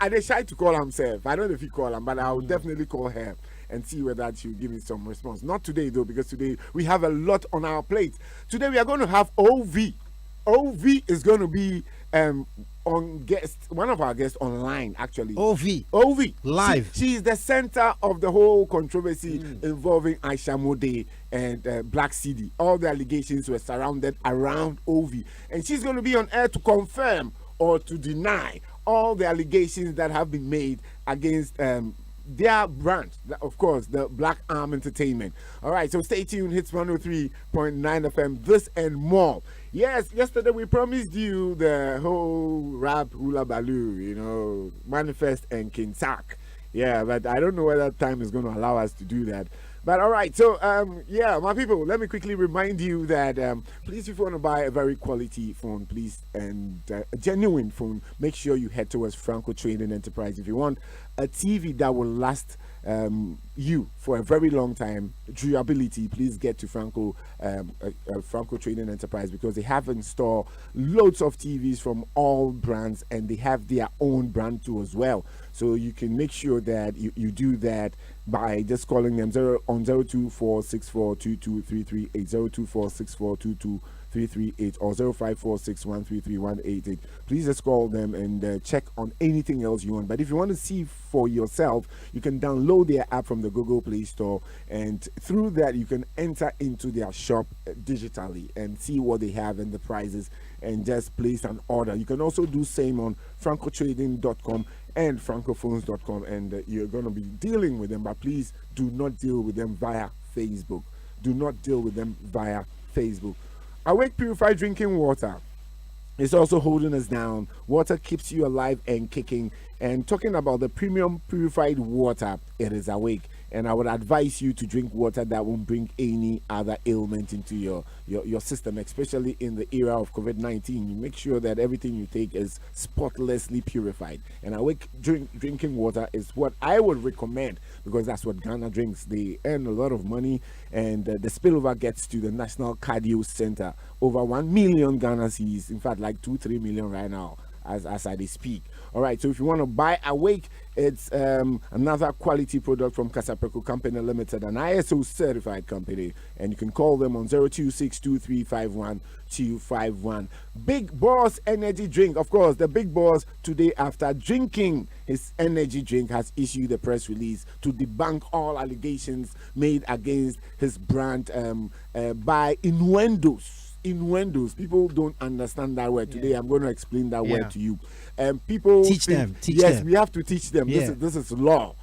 I decide to call himself. I don't know if he call him, but I'll definitely call her and see whether she'll give me some response. Not today though, because today we have a lot on our plate. Today we are going to have Ovie. Ovie is going to be on guest, one of our guests online actually. Ovie live. She is the center of the whole controversy involving Aisha Moody and Blakk Cedi. All the allegations were surrounded around Ovie, and she's going to be on air to confirm or to deny all the allegations that have been made against their brand, of course, the Black Arm Entertainment. All right, so stay tuned. Hitz 103.9 FM, this and more. Yes, yesterday we promised you the whole rap hula baloo, Manifest and Kinsak. Yeah, but I don't know whether time is going to allow us to do that. But all right, so yeah, my people, let me quickly remind you that please, if you want to buy a very quality phone, please, and a genuine phone, make sure you head towards Franco Trading Enterprise. If you want a TV that will last you for a very long time, durability, please get to Franco Trading Enterprise, because they have in store loads of TVs from all brands, and they have their own brand too as well. So you can make sure that you do that by just calling them 02464223338, 02464223338, or 05461331188. Please just call them and check on anything else you want. But if you want to see for yourself, you can download their app from the Google Play Store, and through that you can enter into their shop digitally and see what they have and the prices, and just place an order. You can also do same on francotrading.com and francophones.com, and you're going to be dealing with them, but please do not deal with them via Facebook. Do not deal with them via Facebook. Awake Purified Drinking Water is also holding us down. Water keeps you alive and kicking. And talking about the premium purified water, it is Awake. And I would advise you to drink water that won't bring any other ailment into your system, especially in the era of COVID-19. You make sure that everything you take is spotlessly purified. And Awake drinking water is what I would recommend, because that's what Ghana drinks. They earn a lot of money, and the spillover gets to the National Cardio Center. Over 1 million Ghana cedis, in fact, like 2-3 million right now as I speak. All right, so if you want to buy Awake, it's another quality product from Kasapreko Company Limited, an ISO certified company, and you can call them on 0262351 Big Boss Energy Drink. Of course, the Big Boss today, after drinking his energy drink, has issued a press release to debunk all allegations made against his brand by innuendos. People don't understand that word. Today I'm going to explain that word to you. People teach them. We have to teach them. This is law.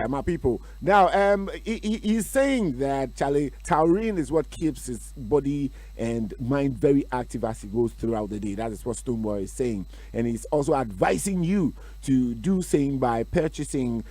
My people. Now, he's saying that taurine is what keeps his body and mind very active as he goes throughout the day. That is what Stoneboy is saying, and he's also advising you to do same by purchasing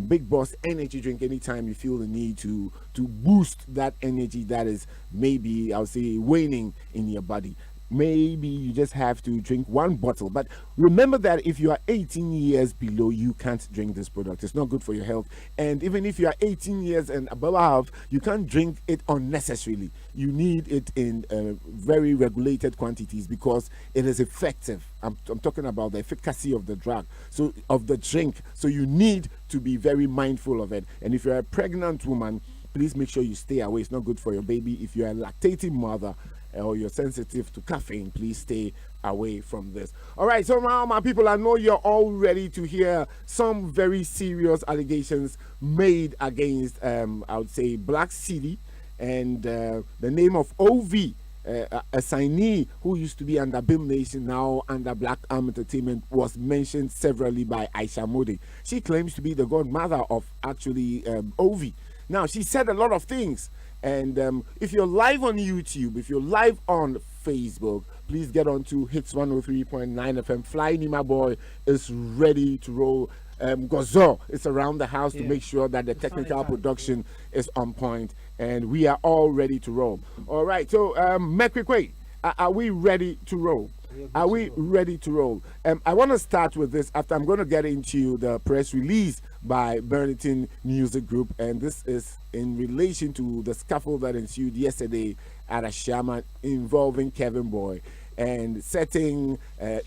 Big Boss energy drink anytime you feel the need to boost that energy that is maybe, I'll say, waning in your body. Maybe you just have to drink one bottle, but remember that if you are 18 years below, you can't drink this product. It's not good for your health. And even if you are 18 years and above, you can't drink it unnecessarily. You need it in very regulated quantities, because it is effective. I'm talking about the efficacy of the drug, so of the drink. So you need to be very mindful of it. And if you're a pregnant woman, please make sure you stay away. It's not good for your baby. If you're a lactating mother, or you're sensitive to caffeine, please stay away from this. All right, so now, my people, I know you're all ready to hear some very serious allegations made against, I would say, Blakk Cedi, and the name of Ovie, a signee who used to be under Bhim Nation, now under Black Arm Entertainment, was mentioned severally by Aisha Moody. She claims to be the godmother of actually Ovie. Now, she said a lot of things. And if you're live on YouTube, if you're live on Facebook, please get on to Hitz 103.9 FM. Fly Nima Boy is ready to roll. Gozo is around the house to make sure that the technical production is on point, and we are all ready to roll. All right, so Mekwekwe, are we ready to roll? Are we ready to roll? I want to start with this after I'm going to get into the press release by Burlington Music Group, and this is in relation to the scuffle that ensued yesterday at Ashama involving Kevin Boy and setting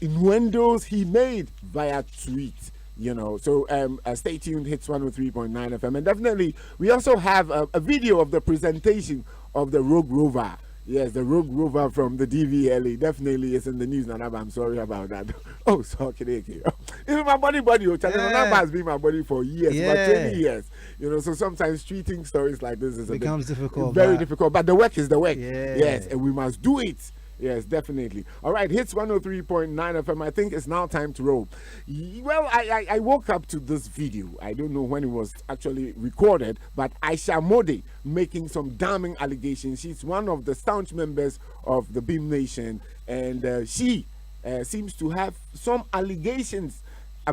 innuendos he made via tweet You know, so stay tuned, Hits 103.9 FM. And definitely, we also have a video of the presentation of the Rogue Rover. Yes, the Rogue Rover from the DVLA. Definitely is in the news, Nanaba. I'm sorry about that. Oh, so okay. Even my body, Nanaba has been my body for years, about 20 years. You know, so sometimes treating stories like this becomes difficult. Very difficult. But the work is the work. Yeah. Yes, and we must do it. Yes, definitely. All right, Hits 103.9 FM. I think it's now time to roll. Well, I woke up to this video. I don't know when it was actually recorded, but Aisha Moody making some damning allegations. She's one of the staunch members of the Bhim Nation, and she seems to have some allegations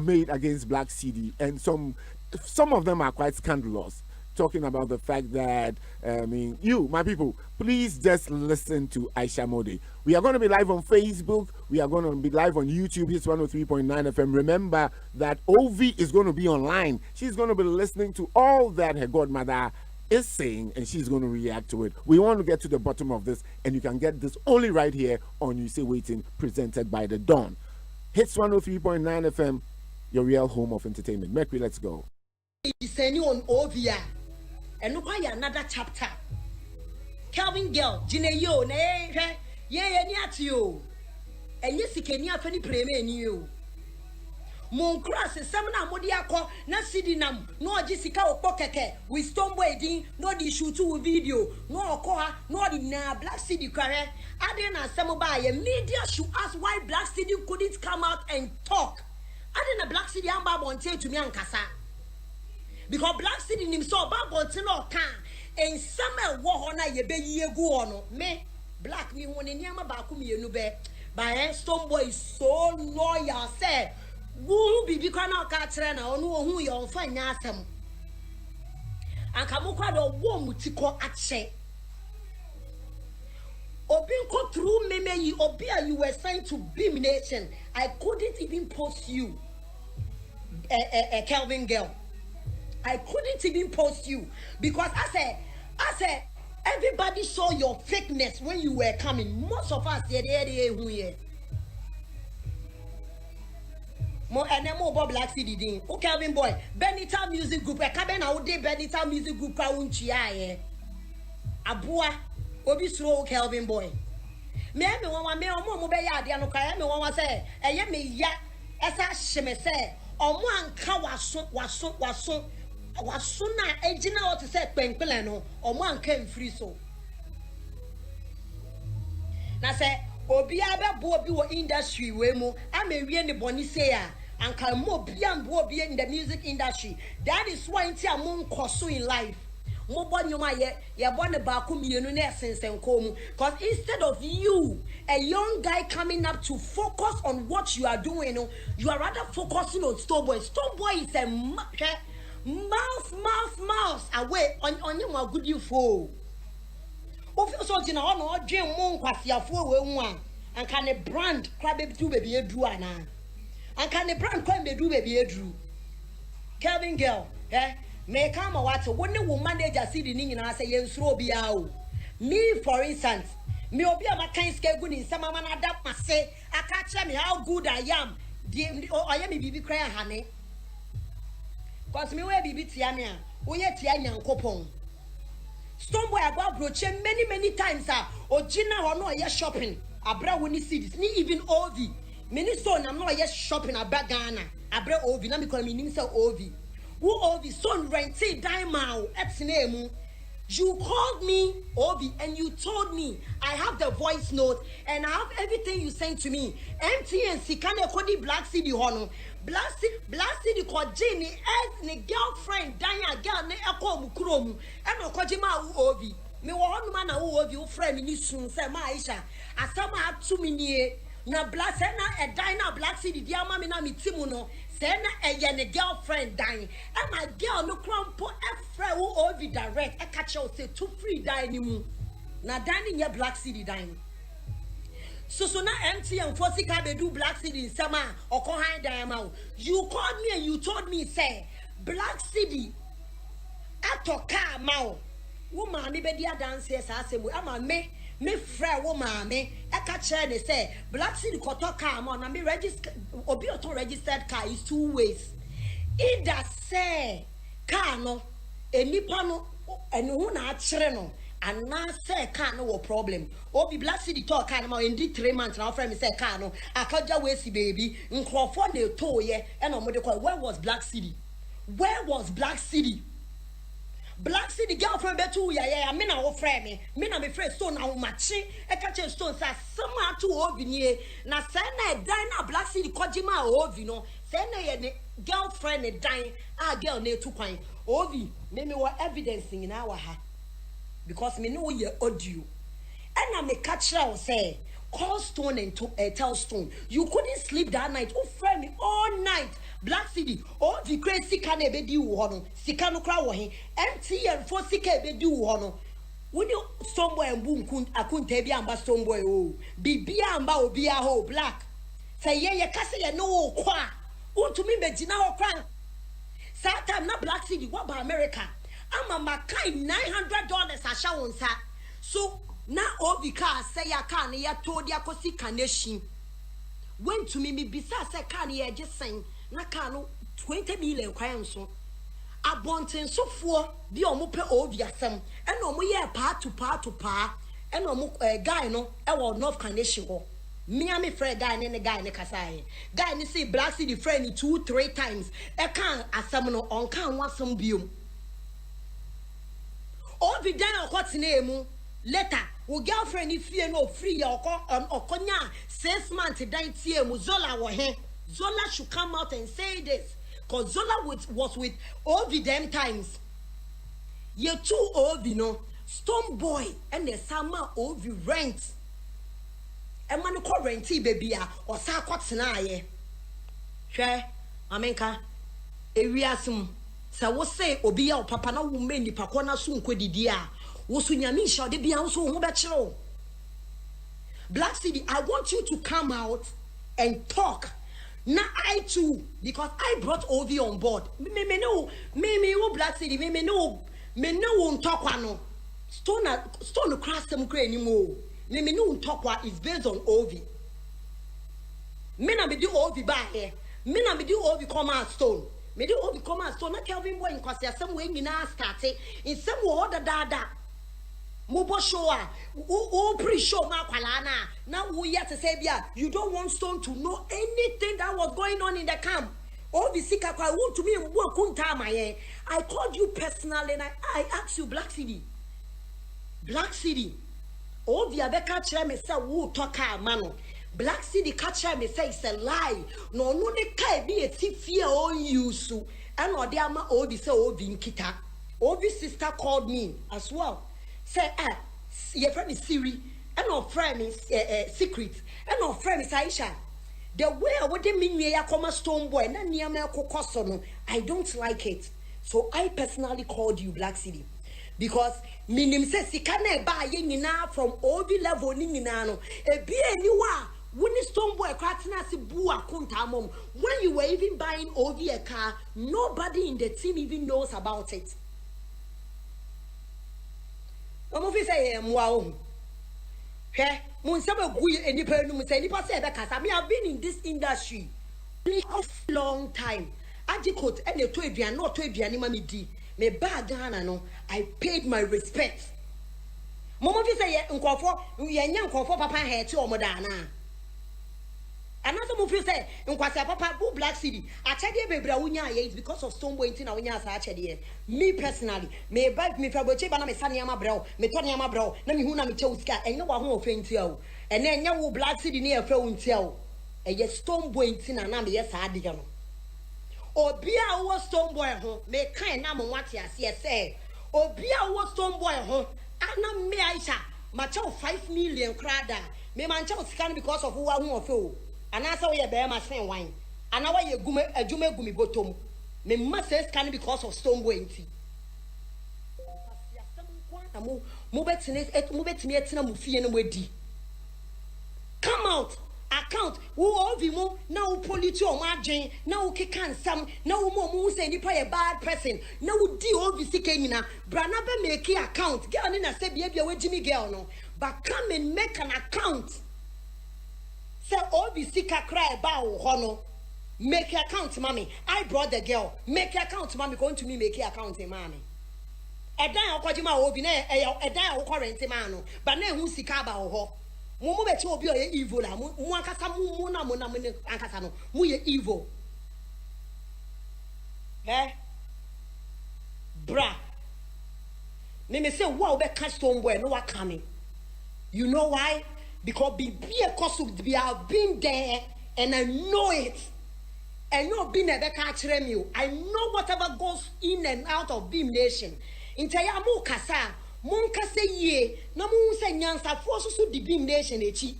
made against Blakk Cedi, and some of them are quite scandalous. Talking about the fact that, my people, please just listen to Aisha Moody. We are going to be live on Facebook. We are going to be live on YouTube, Hits 103.9 FM. Remember that Ovie is going to be online. She's going to be listening to all that her godmother is saying, and she's going to react to it. We want to get to the bottom of this, and you can get this only right here on You Say Waiting, presented by The Dawn. Hits 103.9 FM, your real home of entertainment. Mercury, let's go. On Ovie. And look why another chapter. Calvin girl, Gina yo, you. And yes, he can have any preme you. Mon cross is some Modiaco, not Sidinam, no Jessica or Pocket, with stone waiting, no the shoot to video, no Koha, no the Blakk Cedi career. I didn't some by a media should ask why Blakk Cedi couldn't come out and talk. I didn't a Blakk Cedi and won't say to me and Casa. Because Blakk Cedi himself, Babotino can, and summer war on a ye go on. Me, Blakk me one in Yama Bakumi, you be. By a stone boy is so loyal, said, who be because now Catrana or know who you'll find Yassam. And Kamuka the warm to call at She. Obinko through me, Obia, you were signed to Bhim Nation. I couldn't even post you, a Calvin girl. I couldn't even post you because I said, everybody saw your fakeness when you were coming. Most of us, more and more Blakk Cedi ding. Oh, Calvin boy, Benita music group. I come out day Benita music group. Kaunchia, Abua, Obi slow Calvin boy. Me one me omo be ya de no kaya me one say. Eye me ya esa sheme say. Omo anka waso. Wasuna ejina what say penkele no omo anka mfiri so na say obi abebo obi wo industry we mu amewie ne boni say a anka mo bia mbo obi in the music industry. That is why nti amon koso in life mo bonyoma ye bone ba ko mienu na sensenko mu, because instead of you, a young guy coming up to focus on what you are doing, you are rather focusing on Stoneboy. Stoneboy is a mouse away on you good you for. Of you so jina on or dream mon kwasia for we one and can a brand crab to baby a drew ana and can a brand crab do baby a drew Calvin girl may come a water when you will manage a city and I say yes robiao me for instance me obi a kind scale good in some man adapt must say I can't me how good I am I am a baby cry honey. Cause me we bibi tiamia, we ye tianya nkopon. Stoneboy about broche many times ojina ho no ye shopping. Abra woni cities, ni even Ovie. Many son am no ye shopping abra Ghana. Abra Ovie na because me nim say Ovie. Who Ovie son rented diamond etnemu. You called me, Ovie, and you told me I have the voice note and I have everything you sent to me. MTNC can kodi Blakk Cedi hono. Blakk Cedi called Jenny as ne girlfriend Danya girl ne eko mukromu. And okojima Ovie. Me one man Ovie friend ni soon say ma Aisha. Asama have 2 minutes. Na Blakk na a dina Blakk Cedi dia mama na mi timuno. Sena a ne girlfriend dying. And my girl no crumpo friend who Ovie direct. I catch you say 2 free dining. Na dining your Blakk Cedi dying. So na empty and forcing can do Blakk Cedi in summer or behind diamond. You called me and you told me say Blakk Cedi at a car mouth. Woman, me be dia dance yes I say I'm me friend woman me I catch her they say Blakk Cedi koto car man and me register obi auto registered car is 2 ways. Either say car no enipa no ene ho na akere no ana say car no wo problem. Obi Black City talk car no in 3 months now friend me say car no akaja we si baby nkrofo na to ye e no mo de call. Where was Black City? Where was Black City? Black City girlfriend betu ya me na wo friend me na me friend stone na wo machi e ka che stone sa sama to Ovie nie na say na dan na Black City kojima Ovie no say na ye ne girlfriend ne dan a girl na etu kwan Ovie me wa evidence in our ha because me know ye audio and na me catch her say call Stone and to tell Stone you couldn't sleep that night. Oh friend me all night. Black City Ovie crazy can e be di wo no sika no kra wo he MTN for sika e be di wo no when you Stoneboy and boom akunta bi amba Stoneboy o bibia amba obi a ho Black say ye kase ye no kwa untumi be gina ho kran that time na Black City what about America ama makai $900 a sha won sa so na Ovie car say ya car ne ya to dia kosi kanehim when to me bisa say car ne ya just na car no 20 million kwan so abonten sofo bi omo pe Ovie asem e na omo ye pa to pa e na omo guy no e wo North Kanehim ho me am friend guy ne guy ne kasa guy ni see Black City friend 2-3 times e kan asem no on kan wasem biom Ovie dan okotene emu later wo girlfriend ni fie no free ya okonya 6 months dan tie emu Zola wo he Zola should come out and say this because Zola was with Ovie them times. You two Ovie no Stoneboy and the summer Ovie rent. And man call renty baby or sa kwatena ye. Hwe amenka ewiasum sa wo say obi ya papa na wo meni pakọ na so nkodidi a wo so nyame sha de bia wo so ho be kire. Black City, I want you to come out and talk. Now I too, because I brought Ovie on board. Me know Black City. Me know won't talk no. Stone cross them cray anymore. Me know talk what is based on Ovie. Me na be do Ovie by here. Me na be do Ovie come out Stone. Me do Ovie come out Stone. Na Kelvin boy in cause some way you na started in some order da. Mubo show pre-show ma kwalana. Now we here to say you don't want Stone to know anything that was going on in the camp. Ovie sika kwa want to me I called you personally and I asked you Black City. Ovie abeka kire me say wo talk mano. Black City catch me say it's a lie. No de kai be a fear on you so. And or the ama Ovie say Ovie nkita. Ovie sister called me as well. Say your friend is Siri and our friend is Secret and our friend is Aisha. The way I would mean ya come a Stoneboy na near me kokoso I don't like it. So I personally called you Black City because minim say sikane ba ye nyina from Ovie level ni nyina no e bi eniwa woni Stoneboy kratina se bu akunta mom when you were even buying Ovie a car nobody in the team even knows about it. Omo say mwa he mun say gu enipa nu say enipa say be kasa me have been in this industry for a long time adicot and to aduan no to aduan ma me di me ba Ghana no I paid my respect. Momo say nkofo ye nya nkofo papa he ti omo da na another movie say nkwase papa bu Black City achede bebra wunya ye is because of Stoneboy nti na wunya sa achede me personally me ba me faboche ba na me sane ama brawo me to ne ama brawo na me hu na me che usika enye wa ho ofenti awo ene enye wo Black City ne efa unti awo eye Stoneboy nti na me ye sa ade no obi a wo Stoneboy ho me kan na mo wate ase say obi a wo Stoneboy ho ana me Aisha ma che 5 million krada me man che usika because of wo hu ofe and I saw your bear my friend wine. And now you gume a jume gumi bottom. Me must say scan because of Stoneboy. Come out, account, who Ovie mo, now police or margin, now kick some, now more say you play a bad person, now di Ovie sikena, Branabe make account, get on in a say be a Jimmy girl no, but come and make an account. Say Ovie sika cry about hono. Make your account, mommy. I brought the girl. Make your account, mommy. Going to me, make your account, mommy. A dan okojima obi na a dan okorente man but na hu sika ba ho mo be che obi o ye evil la mo ankasa mo na ankasa no mo ye evil bra me say wo be catch somewhere no wa coming. You know why? Because be a cause of be have been there and I know it. And no be never catch me. I know whatever goes in and out of Bhim Nation. Intaya mu kasa, mun kase ye, na mun se nyansa force so di Bhim Nation echi.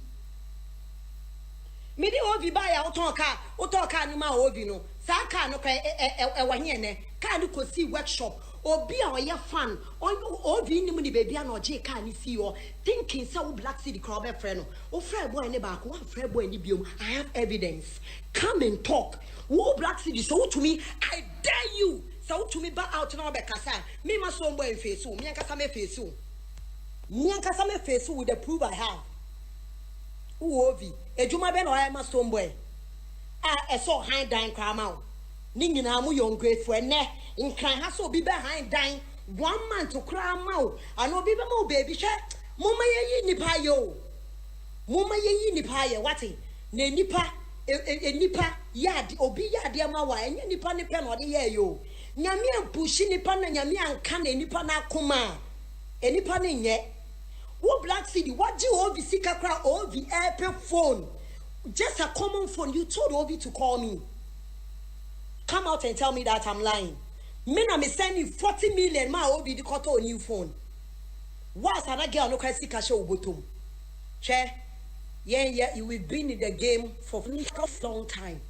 Me di Ovie ba ya utonka no ma Ovie no. Sa ka no ka wa hie ne. Ka no ko si workshop. Obi a oye fan, Ovie ni mu ni baby na oje ka ni si o. Thinking say wo Blakk Cedi crowd be friend no. O friend boy ne ba ko, one friend boy ni biom. I have evidence. Come and talk. Wo Blakk Cedi so to me, I dare you. So to me back out now be kasa. Me ma so boy face so. Me ankasa me face so. Me ankasa me face so with the proof I have. Ovie, ejuma be no I ma so boy. So high dying crama o. Ni nyina mu young grateful ene. Nkran ha so bi be high dying 1 month to crama o. Ano bi be mo baby hwe. Mo ma ye nipa yo. Mo ma ye nipa ye wati. Na nipa nipa yard obi yard ma wa enye nipa ne pe no de ye yo. Nyame ampushi nipa na nyame anka na nipa na akoma enipa ne nye wo Blakk Cedi what you Ovie sika kra Ovie airplane phone just a common phone. You told Ovie to call me. Come out and tell me that I'm lying. Me na me send you 40 million ma Ovie di koto a new phone. What's that girl no kwa sika show bottom che yeah we've been in the game for a long time.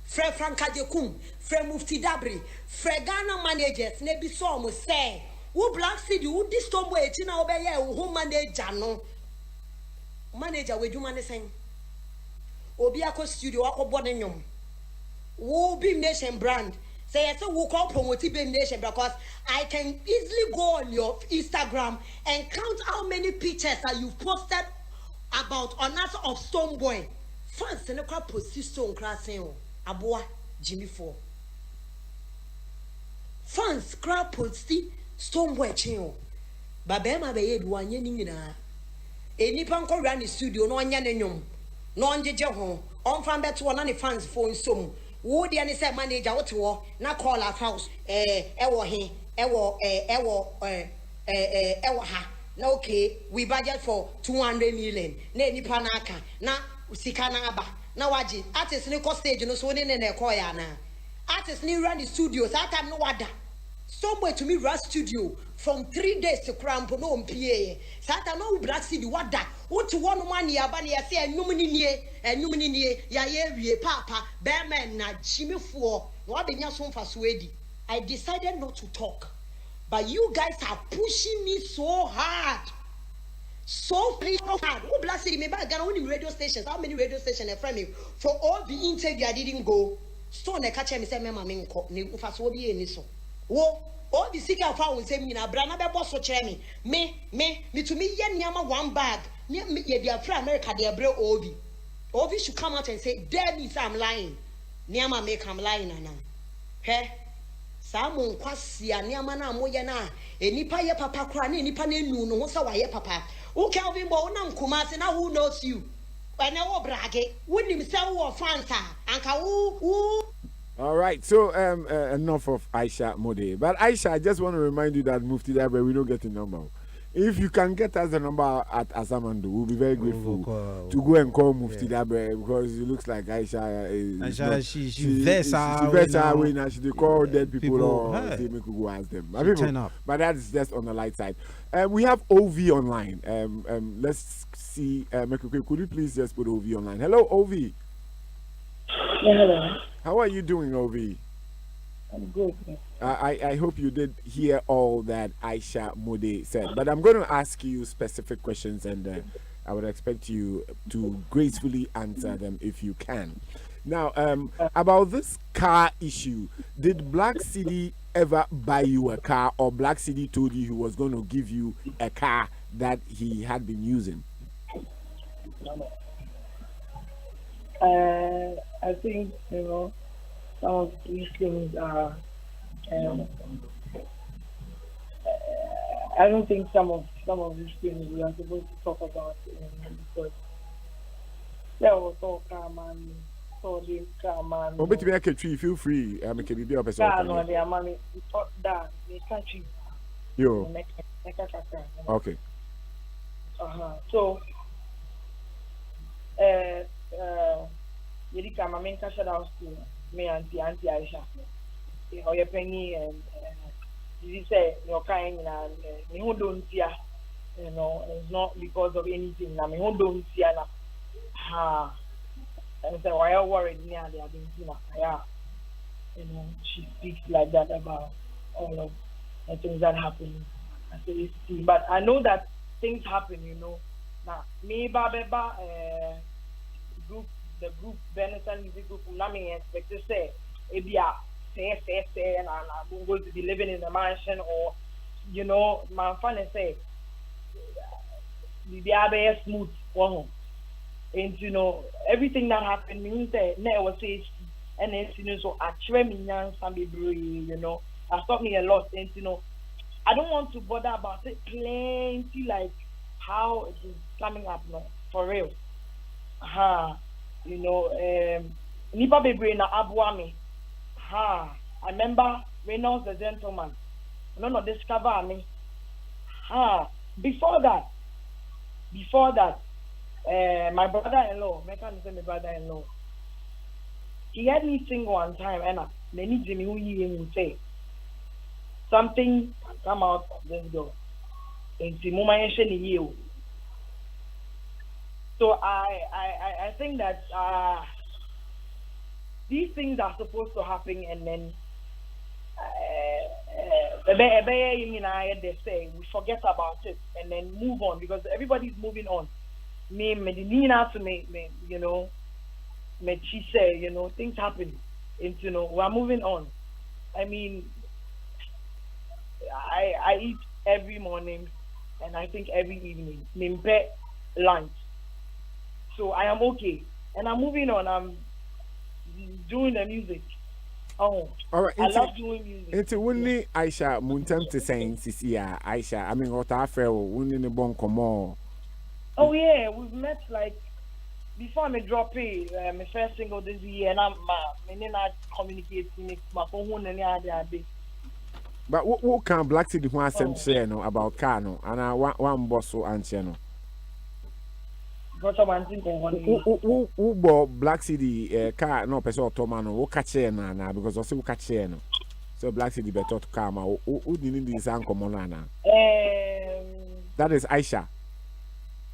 Fred Franka Jekum, Fred Mufti Dabri, Fred Ghana managers, nebi so mo say, wo Blakk Cedi, wo this tombo eti na obeye wo manager no. Manager we do man saying. Obi akọ studio akọ ne nyom. Wo Bhim Nation brand. Say yes, wo call promote Bhim Nation because I can easily go on your Instagram and count how many pictures that you've posted about honors of Stoneboy. Fans ne kwa post stone classing. Aboa Jimmy 4 fans crowd posti Stoneboy chen ba be ma be ye bi wanye ni nyina enipa nko run the studio no anya n'enwom no onjeje ho on fan beto na ne fans phone som wo de ne say manager wote wo na call our house wo he wo ha na okay we budget for 200 million na enipa na aka na sika na aba na waji artist ni ko stage no so ne call ya na artist ni run the studio that time no wada somewhere to me run studio from 3 days to cramp no mpie that time no Blakk Cedi wada what one man ya ba ya say enum ni nie ya ye wie papa be men na chimifo no abenya so mfa so edi. I decided not to talk, but you guys are pushing me so hard. So hard. Who Blakk Cedi me back Ghana only radio stations? How many radio stations are from me? For all the interview I didn't go. So ne catch me say me mama nko ne ufa so bi eni so. Wo all the sika fa won say me na bra na be boss so kire me to me ye niama one bag. Me ye dia fra America dia bre Ovie. Ovie should come out and say there me say I'm lying. Niama make I'm lying na. He Samon kwasi a niama na moye na enipa ye papa kra na enipa na enu no ho sa wa ye papa. Who Kelvin Bo na Kumasi na who knows you? When I brag it, wouldn't him say who fans and who. All right, so enough of Aisha Moody. But Aisha, I just want to remind you that Mufti Dabre, we don't get a number. If you can get us the number at Asamando, we'll be very grateful to go and call Mufti Dabre because it looks like Aisha is. Aisha, she vets her way now. She call dead people or they make go ask them. But that's just on the light side. We have Ovie online. Let's see. Could you please just put Ovie online? Hello, Ovie. Yeah, hello. How are you doing, Ovie? I'm good. I hope you did hear all that Aisha Moody said, but I'm going to ask you specific questions, and I would expect you to gracefully answer them if you can. Now, about this car issue, did Blakk Cedi ever buy you a car, or Blakk Cedi told you he was going to give you a car that he had been using? I think, some of these things are. Um, I don't think some of these things we are supposed to talk about because there was all man, so the man. Oh, but me, I can feel free. I can be a person. No, their money. That the country. Yo. Okay. So, you come. I mean, shout out to me auntie Ayisha. Or your penny and you say your kind and you don't see, you know, it's not because of anything. I mean, who don't see and and say why are worried near they have been seen. Yeah, you know, she speaks like that about all of the things that happen. I say but I know that things happen, you know. Now, me, Baba, group, the group, Benetton music group, I'm not expect to say, and I'm going to be living in a mansion, or, you know, my friend say, the other smooth, and, you know, everything that happened, means that never say, and then, you know, so I try me young, you know, I stopped me a lot, and, you know, I don't want to bother about it plenty, like how it is coming up now, for real. You know, Nipa Bebre na Abuami. I remember Reynolds the gentleman. No, discover me. Before that, my brother-in-law, I can't say my brother-in-law, he had me sing one time, and then he Jimmy who he would say something come out of this door. And so I think that these things are supposed to happen, and then they say we forget about it and then move on because everybody's moving on. Me, you know, she say, you know, things happen, and you know we're moving on. I mean, I eat every morning, and I think every evening, lunch. So I am okay, and I'm moving on. I'm doing the music. Oh, all right. I love doing music. It's only Aisha Muntam to saying, Ceci, Aisha. I mean, what I feel, winning the bon come. Oh yeah, we've met like before me drop it. My first single this year, and I'm not communicating my phone and the other day. But what can Blakk Cedi who has some say no about Kano and I one boss so answer no. Who bought Blakk Cedi car no person automano who catch na because also catch no. So Blakk Cedi better to come out. Who didn't this uncommon na? That is Aisha.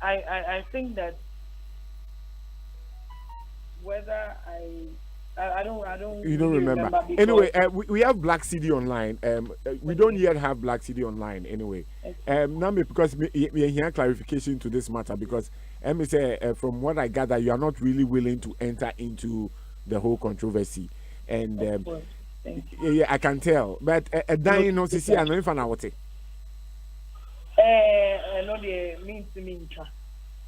I think that whether I don't. You don't remember. Anyway, we have Blakk Cedi online. We don't yet have Blakk Cedi online. Anyway, now because we hear clarification to this matter because me say from what I gather, you are not really willing to enter into the whole controversy, and yeah, I can tell. But dying no see, I know if I know what it. No, they mean to me.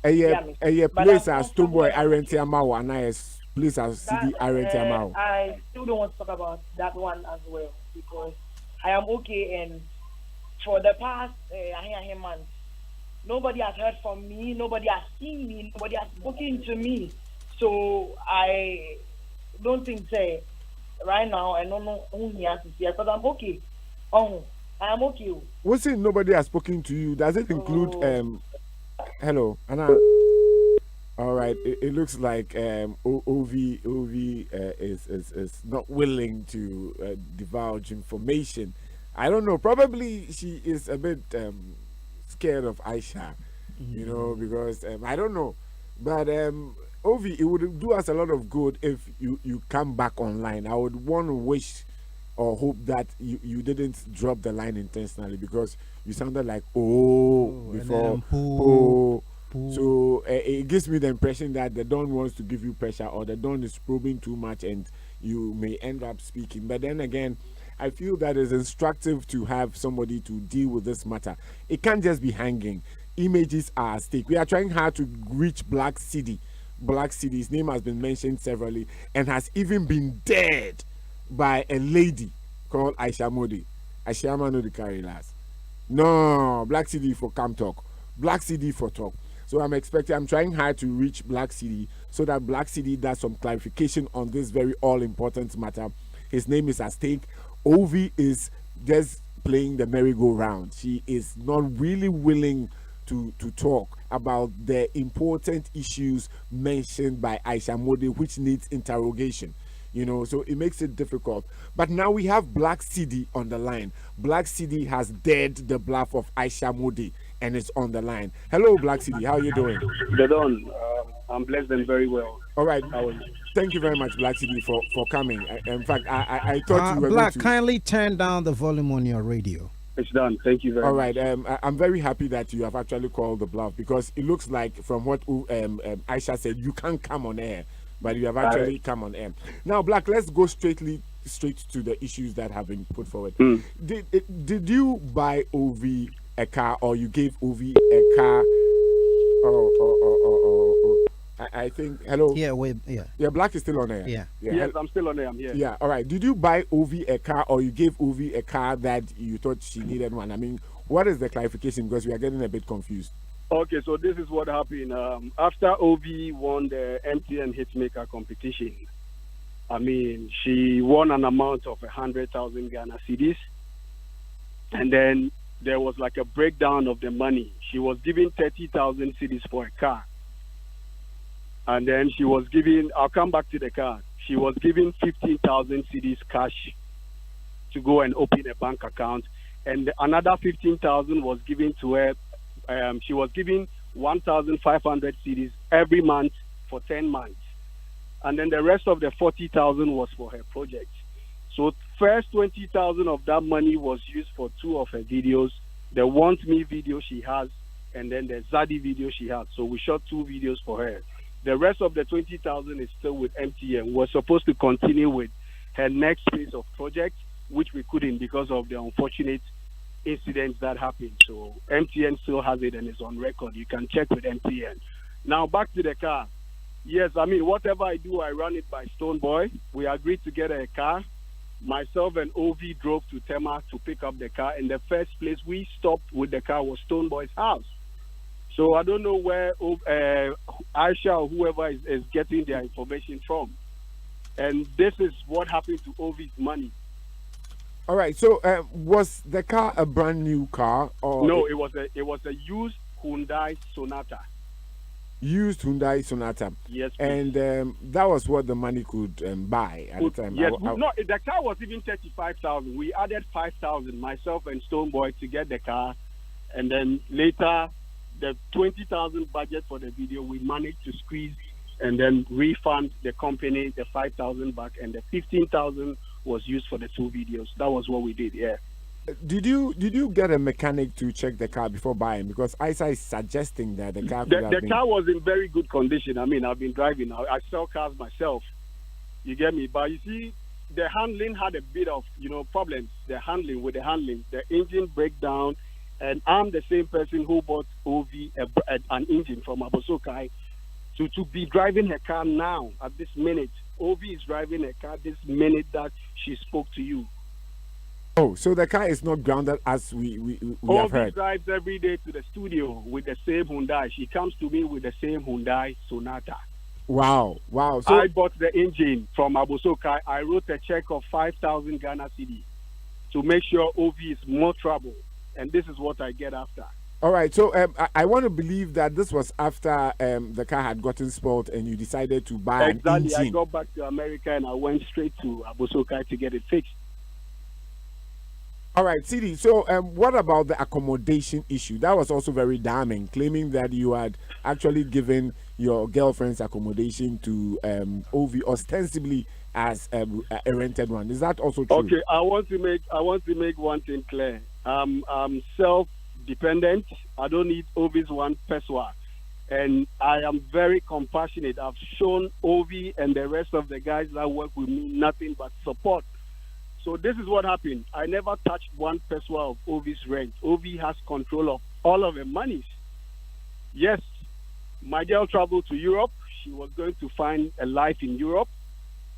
Yeah, place as Stoneboy Irenti Amao and I please as Cedi Irenti Amao. I still don't want to talk about that one as well because I am okay, and for the past months, nobody has heard from me, nobody has seen me, nobody has spoken to me. So I don't think right now I don't know who he has to see because I'm okay. I am okay. What's it? Nobody has spoken to you. Does it include hello, Anna? All right. It looks like Ovie is not willing to divulge information. I don't know. Probably she is a bit scared of Aisha, you know, because I don't know. But Ovie, it would do us a lot of good if you come back online. I would want to wish or hope that you didn't drop the line intentionally because you sounded like before. So it gives me the impression that the Don wants to give you pressure or the Don is probing too much and you may end up speaking. But then again, I feel that it's instructive to have somebody to deal with this matter. It can't just be hanging. Images are at stake. We are trying hard to reach Blakk Cedi. Blakk Cedi's name has been mentioned severally and has even been dead by a lady called Aisha Moody. Aisha Moody carry last. No, Blakk Cedi for come talk. Blakk Cedi for talk. So I'm trying hard to reach Blakk Cedi so that Blakk Cedi does some clarification on this very all-important matter. His name is at stake. Ovie is just playing the merry-go-round. She is not really willing to talk about the important issues mentioned by Aisha Moody, which needs interrogation. So it makes it difficult. But now we have Blakk Cedi on the line. Blakk Cedi has dared the bluff of Aisha Moody and it's on the line. Hello, Blakk Cedi. How are you doing? I'm blessed and very well. All right. Thank you very much, Blakk Cedi, for coming. In fact, I thought you were Blakk, going to... kindly turn down the volume on your radio. It's done. Thank you very much. All right. I'm very happy that you have actually called the bluff because it looks like from what Aisha said, you can't come on air. But you have actually come on air. Now, Blakk, let's go straight to the issues that have been put forward. Did you buy Ovie a car or you gave Ovie a car? I think, hello? Yeah, Yeah, Blakk is still on air. Yeah. Yes, I'm still on air. I'm here. Yeah, all right. Did you buy Ovie a car or you gave Ovie a car that you thought she needed one? I mean, what is the clarification? Because we are getting a bit confused. Okay, so this is what happened. After Ovie won the MTN Hitmaker competition, I mean, she won an amount of 100,000 Ghana cedis. And then there was like a breakdown of the money. She was given 30,000 cedis for a car. And then she was given, I'll come back to the car. She was given 15,000 cedis cash to go and open a bank account. And another 15,000 was given to her. She was given 1,500 cedis every month for 10 months. And then the rest of the 40,000 was for her project. So first 20,000 of that money was used for 2 of her videos. The Want Me video she has, and then the Cedi video she has. So we shot 2 videos for her. The rest of the 20,000 is still with MTN. We're supposed to continue with her next phase of project, which we couldn't because of the unfortunate incidents that happened. So MTN still has it and it's on record. You can check with MTN. Now back to the car. Yes, I mean, whatever I do, I run it by Stoneboy. We agreed to get a car. Myself and Ovie drove to Tema to pick up the car. In the first place we stopped with the car was Stoneboy's house. So I don't know where Aisha or whoever is getting their information from. And this is what happened to Ovie's money. All right. So was the car a brand new car or no? It was a used Hyundai Sonata. Used Hyundai Sonata. Yes. Please. And that was what the money could buy at the time. Yes. No, the car was even 35,000. We added 5,000, myself and Stoneboy, to get the car, and then later the 20,000 budget for the video we managed to squeeze and then refund the company the 5,000 back, and the 15,000 was used for the 2 videos. That was what we did. Yeah. Did you get a mechanic to check the car before buying? Because Ayisha is suggesting that the car the car was in very good condition. I mean, I've been driving. I sell cars myself. You get me? But you see, the handling had a bit of problems. The engine breakdown, and I'm the same person who bought Ovie an engine from Abosokai to be driving her car now at this minute. Ovie is driving her car this minute that she spoke to you. Oh, so the car is not grounded as we have heard. Ovie drives every day to the studio with the same Hyundai. She comes to me with the same Hyundai Sonata. Wow. So I bought the engine from Abosokai. I wrote a check of 5,000 Ghana cedi to make sure Ovie is more trouble. And this is what I get after. All right. So I want to believe that this was after the car had gotten spoiled and you decided to buy an engine. Exactly. I got back to America and I went straight to Abosokai to get it fixed. All right, Cedi. So what about the accommodation issue? That was also very damning, claiming that you had actually given your girlfriend's accommodation to Ovie ostensibly as a rented one. Is that also true? Okay, I want to make one thing clear. I'm self-dependent. I don't need Ovie's one peswa. And I am very compassionate. I've shown Ovie and the rest of the guys that work with me nothing but support. So this is what happened. I never touched one peswa of Ovie's rent. Ovie has control of all of her monies. Yes, my girl traveled to Europe. She was going to find a life in Europe.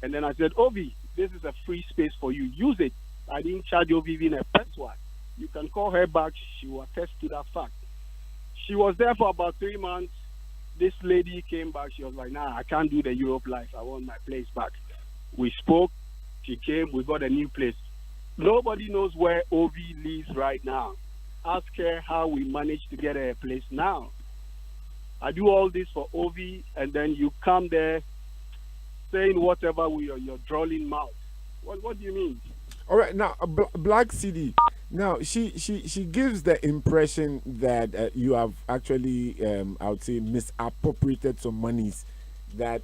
And then I said, Ovie, this is a free space for you. Use it. I didn't charge you even a password. You can call her back. She will attest to that fact. She was there for about 3 months. This lady came back. She was like, nah, I can't do the Europe life. I want my place back. We spoke. She came. We got a new place. Nobody knows where Ovie lives right now. Ask her how we managed to get her a place now. I do all this for Ovie, and then you come there saying whatever with your drawling mouth. What do you mean? All right, now Blakk Cedi. Now she gives the impression that you have actually, I would say, misappropriated some monies. That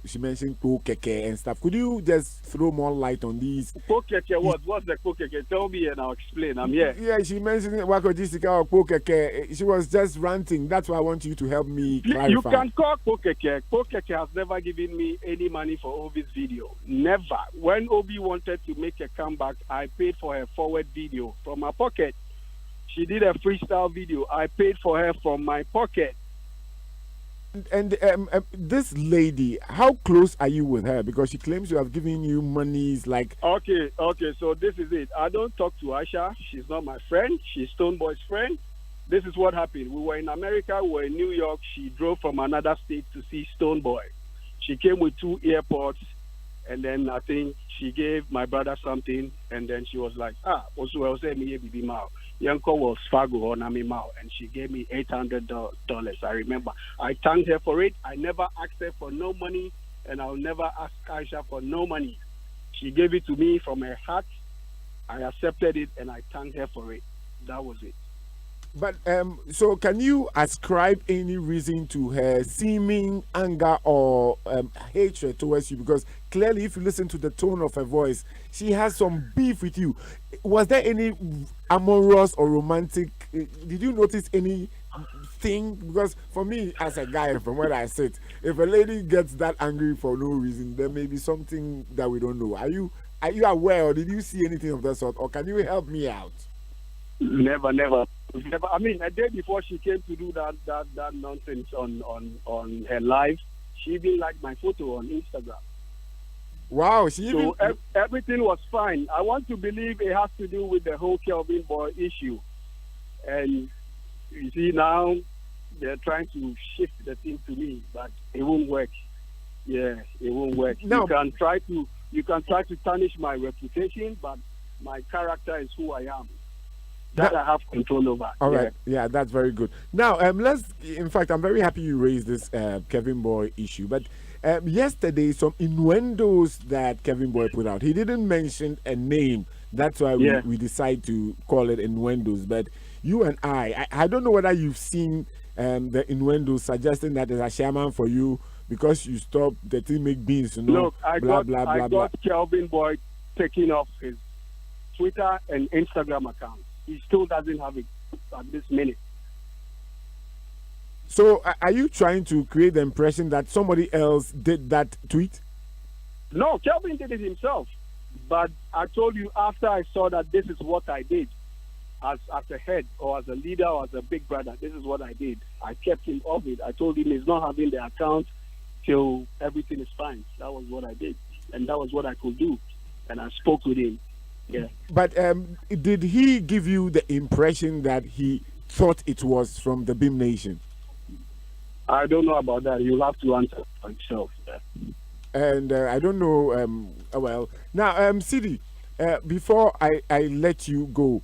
she mentioned Kokeke and stuff. Could you just throw more light on these? Kokeke, what's the Kokeke? Tell me and I'll explain. I'm here. Yeah, she mentioned Wako Jessica or Kokeke. She was just ranting. That's why I want you to help me clarify. You can call Kokeke. Kokeke has never given me any money for Ovie's video. Never. When Ovie wanted to make a comeback, I paid for her forward video from my pocket. She did a freestyle video. I paid for her from my pocket. And this lady, how close are you with her? Because she claims you have given you monies like... Okay, so this is it. I don't talk to Aisha. She's not my friend. She's Stoneboy's friend. This is what happened. We were in America. We were in New York. She drove from another state to see Stoneboy. She came with 2 airports, and then I think she gave my brother something, and then she was like, also I was saying me baby mao. Yanko was Fargo on Amimao, and she gave me $800. I remember. I thanked her for it. I never asked her for no money, and I'll never ask Aisha for no money. She gave it to me from her heart. I accepted it, and I thanked her for it. That was it. But so can you ascribe any reason to her seeming anger or hatred towards you? Because clearly, if you listen to the tone of her voice, she has some beef with you. Was there any amorous or romantic? Did you notice anything? Because for me, as a guy, from where I sit, if a lady gets that angry for no reason, there may be something that we don't know. Are you aware, or did you see anything of that sort, or can you help me out? Never. I mean, a day before she came to do that nonsense on her live, she even liked my photo on Instagram. Wow, everything was fine. I want to believe it has to do with the whole Kelvin boy issue. And you see now they're trying to shift the thing to me, but it won't work. Yeah, it won't work. No. You can try to tarnish my reputation, but my character is who I am. That I have control over. All right. Yeah, that's very good. Now, in fact, I'm very happy you raised this Kevin Boy issue. But yesterday, some innuendos that Kevin Boy put out. He didn't mention a name. That's why we decide to call it innuendos. But you and I don't know whether you've seen the innuendos suggesting that there's a shaman for you because you stopped the team make beans. You know, look, I got Kelvin Boy taking off his Twitter and Instagram account. He still doesn't have it at this minute. So, are you trying to create the impression that somebody else did that tweet? No, Kelvin did it himself. But I told you after I saw that this is what I did as a head or as a leader or as a big brother, this is what I did. I kept him off it. I told him he's not having the account till everything is fine. That was what I did. And that was what I could do. And I spoke with him. Yeah. But did he give you the impression that he thought it was from the Bhim Nation? I don't know about that. You'll have to answer for yourself. Yeah. And I don't know. Well, now, Cedi, before I let you go,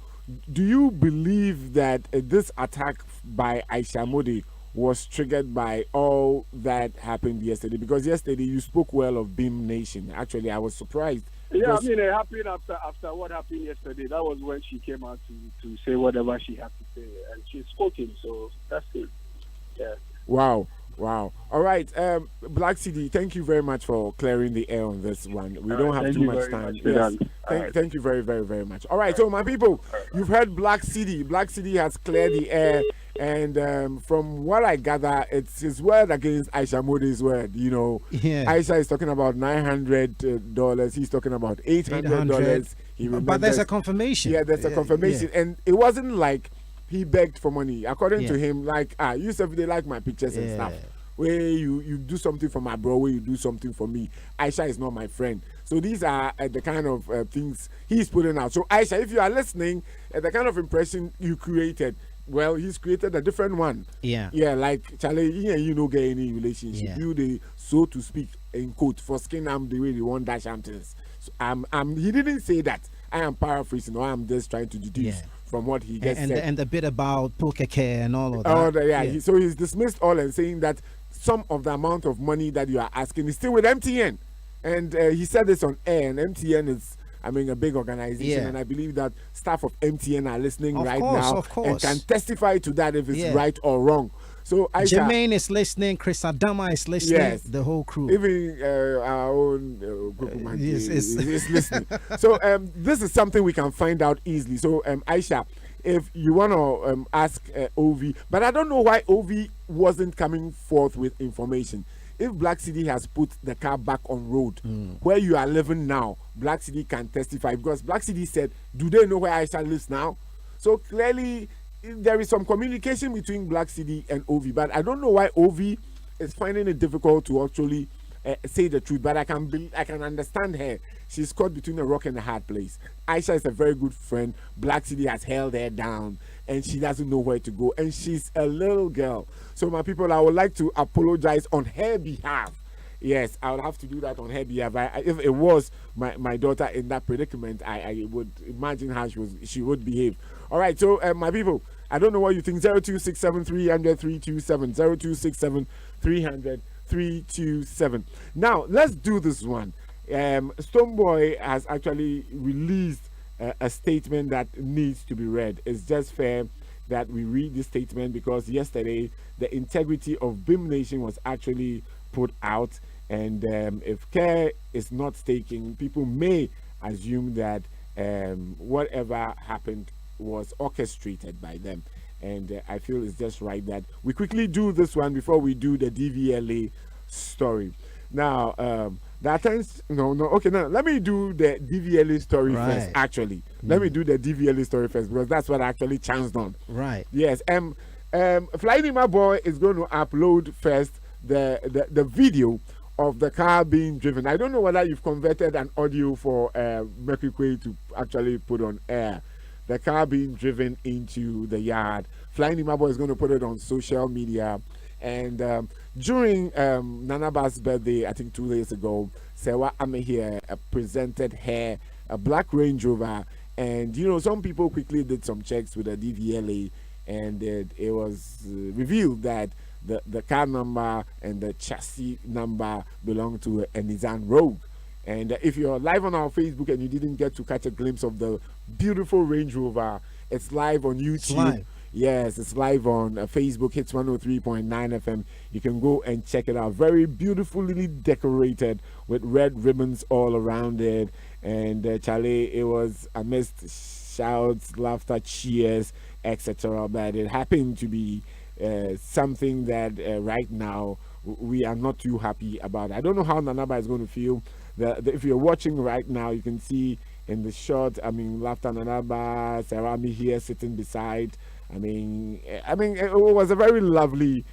do you believe that this attack by Aisha Moody was triggered by all that happened yesterday? Because yesterday you spoke well of Bhim Nation. Actually, I was surprised. Yeah, I mean, it happened after what happened yesterday. That was when she came out to say whatever she had to say, and she's spoken, so that's it. Yeah. Wow. All right, Blakk Cedi, thank you very much for clearing the air on this one. We don't have too much time. Yes. Thank you very, very, very much. All right, so my people, you've heard Blakk Cedi. Blakk Cedi has cleared the air, and from what I gather, it's his word against Aisha Moody's word. You know, Aisha is talking about $900. He's talking about $800. But there's a confirmation. Yeah, there's a confirmation, and it wasn't like he begged for money. According to him, like, you said they like my pictures and stuff. where you do something for my bro, where you do something for me. Aisha is not my friend. So these are the kind of things he's putting out. So Aisha, if you are listening, the kind of impression you created, well, he's created a different one. Yeah. Yeah, like Charlie, you know, get any relationship. Yeah. You the, so to speak, in quote, for skin I'm the way they want dash hamptons. So he didn't say that. I am paraphrasing, or I'm just trying to deduce from what he just said. And the bit about poker care and all of that. Oh, so he's dismissed all and saying that some of the amount of money that you are asking is still with MTN. And he said this on air, and MTN is, I mean, a big organization, and I believe that staff of MTN are listening now and can testify to that if it's right or wrong. So Aisha, Jermaine is listening, Chris Adama is listening, the whole crew. Even our own group is listening. So this is something we can find out easily. So Aisha, if you want to ask Ovie, but I don't know why Ovie wasn't coming forth with information. If Blakk Cedi has put the car back on road, where you are living now, Blakk Cedi can testify, because Blakk Cedi said, do they know where Aisha lives now? So clearly, there is some communication between Blakk Cedi and Ovie, but I don't know why Ovie is finding it difficult to actually say the truth. But I can understand her. She's caught between a rock and a hard place. Aisha is a very good friend. Blakk Cedi has held her down, and she doesn't know where to go. And she's a little girl. So my people, I would like to apologize on her behalf. Yes, I would have to do that on her behalf. If it was my daughter in that predicament, I would imagine how she would behave. All right, so my people, I don't know what you think. 0267 300 327 0267 300 327. Now let's do this one. Stonebwoy has actually released a statement that needs to be read. It's just fair that we read this statement, because yesterday the integrity of Bhim Nation was actually put out, and if care is not taken, people may assume that whatever happened was orchestrated by them. And I feel it's just right that we quickly do this one before we do the DVLA story. Now, okay, now let me do the DVLA story first, actually. Let me do the DVLA story first, because that's what I actually chanced on. Right. Yes. Flying My Boy is going to upload first the video of the car being driven. I don't know whether you've converted an audio for Mekikwe to actually put on air. The car being driven into the yard. Flying My Boy is going to put it on social media. And during Nanaba's birthday, I think 2 days ago, Sewa Amehia presented her a black Range Rover. And, you know, some people quickly did some checks with the DVLA, and it was revealed that the car number and the chassis number belong to a Nissan Rogue. And if you're live on our Facebook and you didn't get to catch a glimpse of the beautiful Range Rover, it's live on YouTube. It's live. Yes, it's live on Facebook, Hitz 103.9 FM. You can go and check it out. Very beautifully decorated with red ribbons all around it. And Charlie, it was amidst shouts, laughter, cheers, etc. But it happened to be something that right now we are not too happy about. I don't know how Nanaba is going to feel. If you're watching right now, you can see in the shot, I mean, Laughter Nanaba, Sarami here sitting beside. I mean, it was a very lovely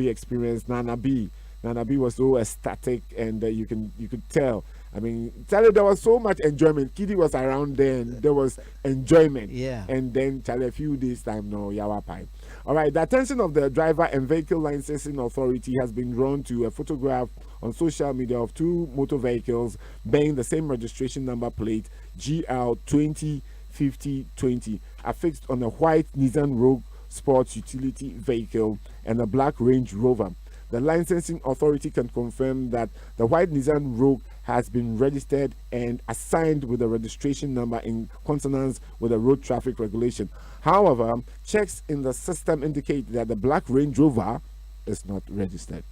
experience. Nana B was so ecstatic, and you could tell. I mean, Charlie, there was so much enjoyment. Kitty was around there, and there was enjoyment. Yeah. And then, Charlie, a few days time, no, Yawa Pai. All right, the attention of the Driver and Vehicle Licensing Authority has been drawn to a photograph on social media of two motor vehicles bearing the same registration number plate, GL 205020, affixed on a white Nissan Rogue sports utility vehicle and a black Range Rover. The licensing authority can confirm that the white Nissan Rogue has been registered and assigned with a registration number in consonance with the road traffic regulation. However, checks in the system indicate that the black Range Rover is not registered.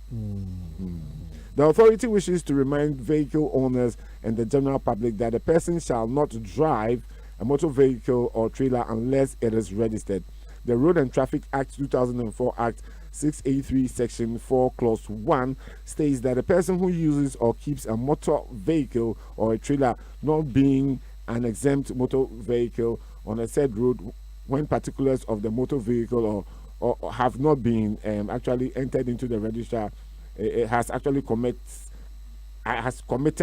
The authority wishes to remind vehicle owners and the general public that a person shall not drive a motor vehicle or trailer unless it is registered. The Road and Traffic Act 2004 Act 683 Section 4 Clause 1 states that a person who uses or keeps a motor vehicle or a trailer not being an exempt motor vehicle on a said road, when particulars of the motor vehicle or or have not been actually entered into the register has actually committed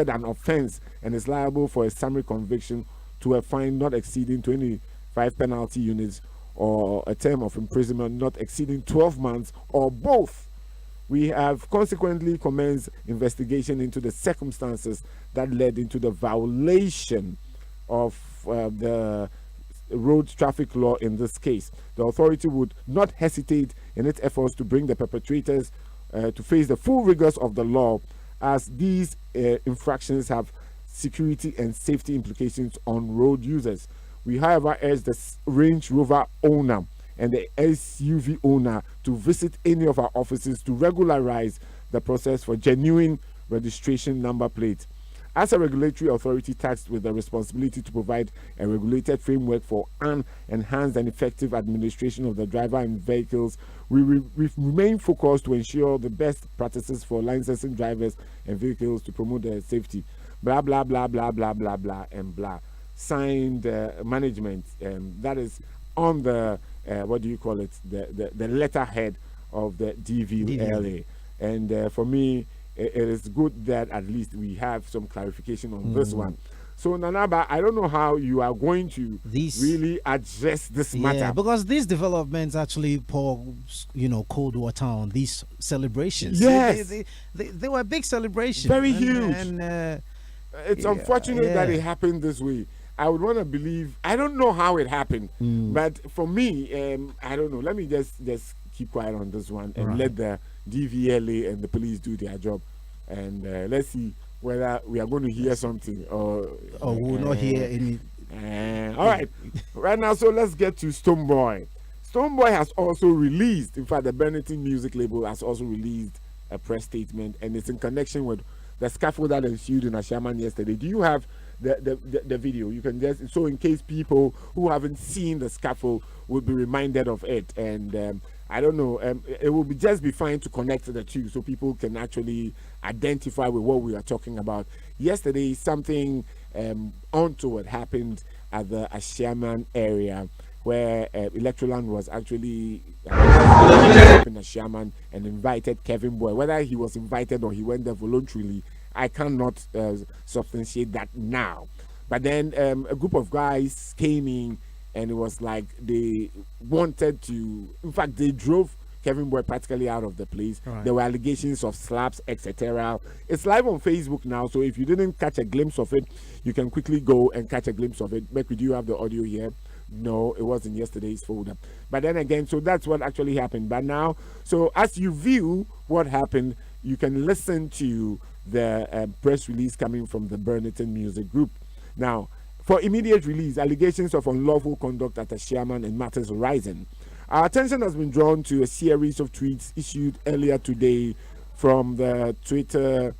an offense and is liable for a summary conviction to a fine not exceeding 25 penalty units or a term of imprisonment not exceeding 12 months or both. We have consequently commenced investigation into the circumstances that led into the violation of the road traffic law in this case. The authority would not hesitate in its efforts to bring the perpetrators to face the full rigors of the law, as these infractions have security and safety implications on road users. We, however, urge the Range Rover owner and the SUV owner to visit any of our offices to regularize the process for genuine registration number plates. As a regulatory authority tasked with the responsibility to provide a regulated framework for an enhanced and effective administration of the driver and vehicles, we remain focused to ensure the best practices for licensing drivers and vehicles to promote their safety. Blah, blah, blah, blah, blah, blah, blah, and blah. Signed management. That is on the, what do you call it, the letterhead of the DVLA. And for me, it is good that at least we have some clarification on this one. So Nanaba, I don't know how you are going to really address this matter. Yeah, because these developments actually pour, cold water on these celebrations. Yes, they were big celebrations. Very huge. And it's unfortunate that it happened this way. I would want to believe. I don't know how it happened, but for me, I don't know. Let me just keep quiet on this one and let the DVLA and the police do their job, and let's see whether we are going to hear something or we will not hear any. All right, right now, so let's get to Stonebwoy. Stonebwoy has also released, in fact, the Burnington music label has also released a press statement, and it's in connection with the scuffle that ensued in Ashaman yesterday. Do you have the video? You can just, so in case people who haven't seen the scuffle will be reminded of it, and I don't know, it will just be fine to connect the two so people can actually identify with what we are talking about. Yesterday, something untoward happened at the Ashaman area where Electroland was actually in Ashaman and invited Kevin Boy. Whether he was invited or he went there voluntarily, I cannot substantiate that now. But then a group of guys came in, and it was like they wanted to, in fact, they drove Kevin Boy practically out of the place. Right. There were allegations of slaps, etc. It's live on Facebook now, so if you didn't catch a glimpse of it, you can quickly go and catch a glimpse of it. Becky, do you have the audio here? No, it wasn't yesterday's folder. But then again, so that's what actually happened. But now, so as you view what happened, you can listen to the press release coming from the Burnington Music Group. Now, for immediate release, allegations of unlawful conduct at Ashaman and matters arising. Our attention has been drawn to a series of tweets issued earlier today from the Twitter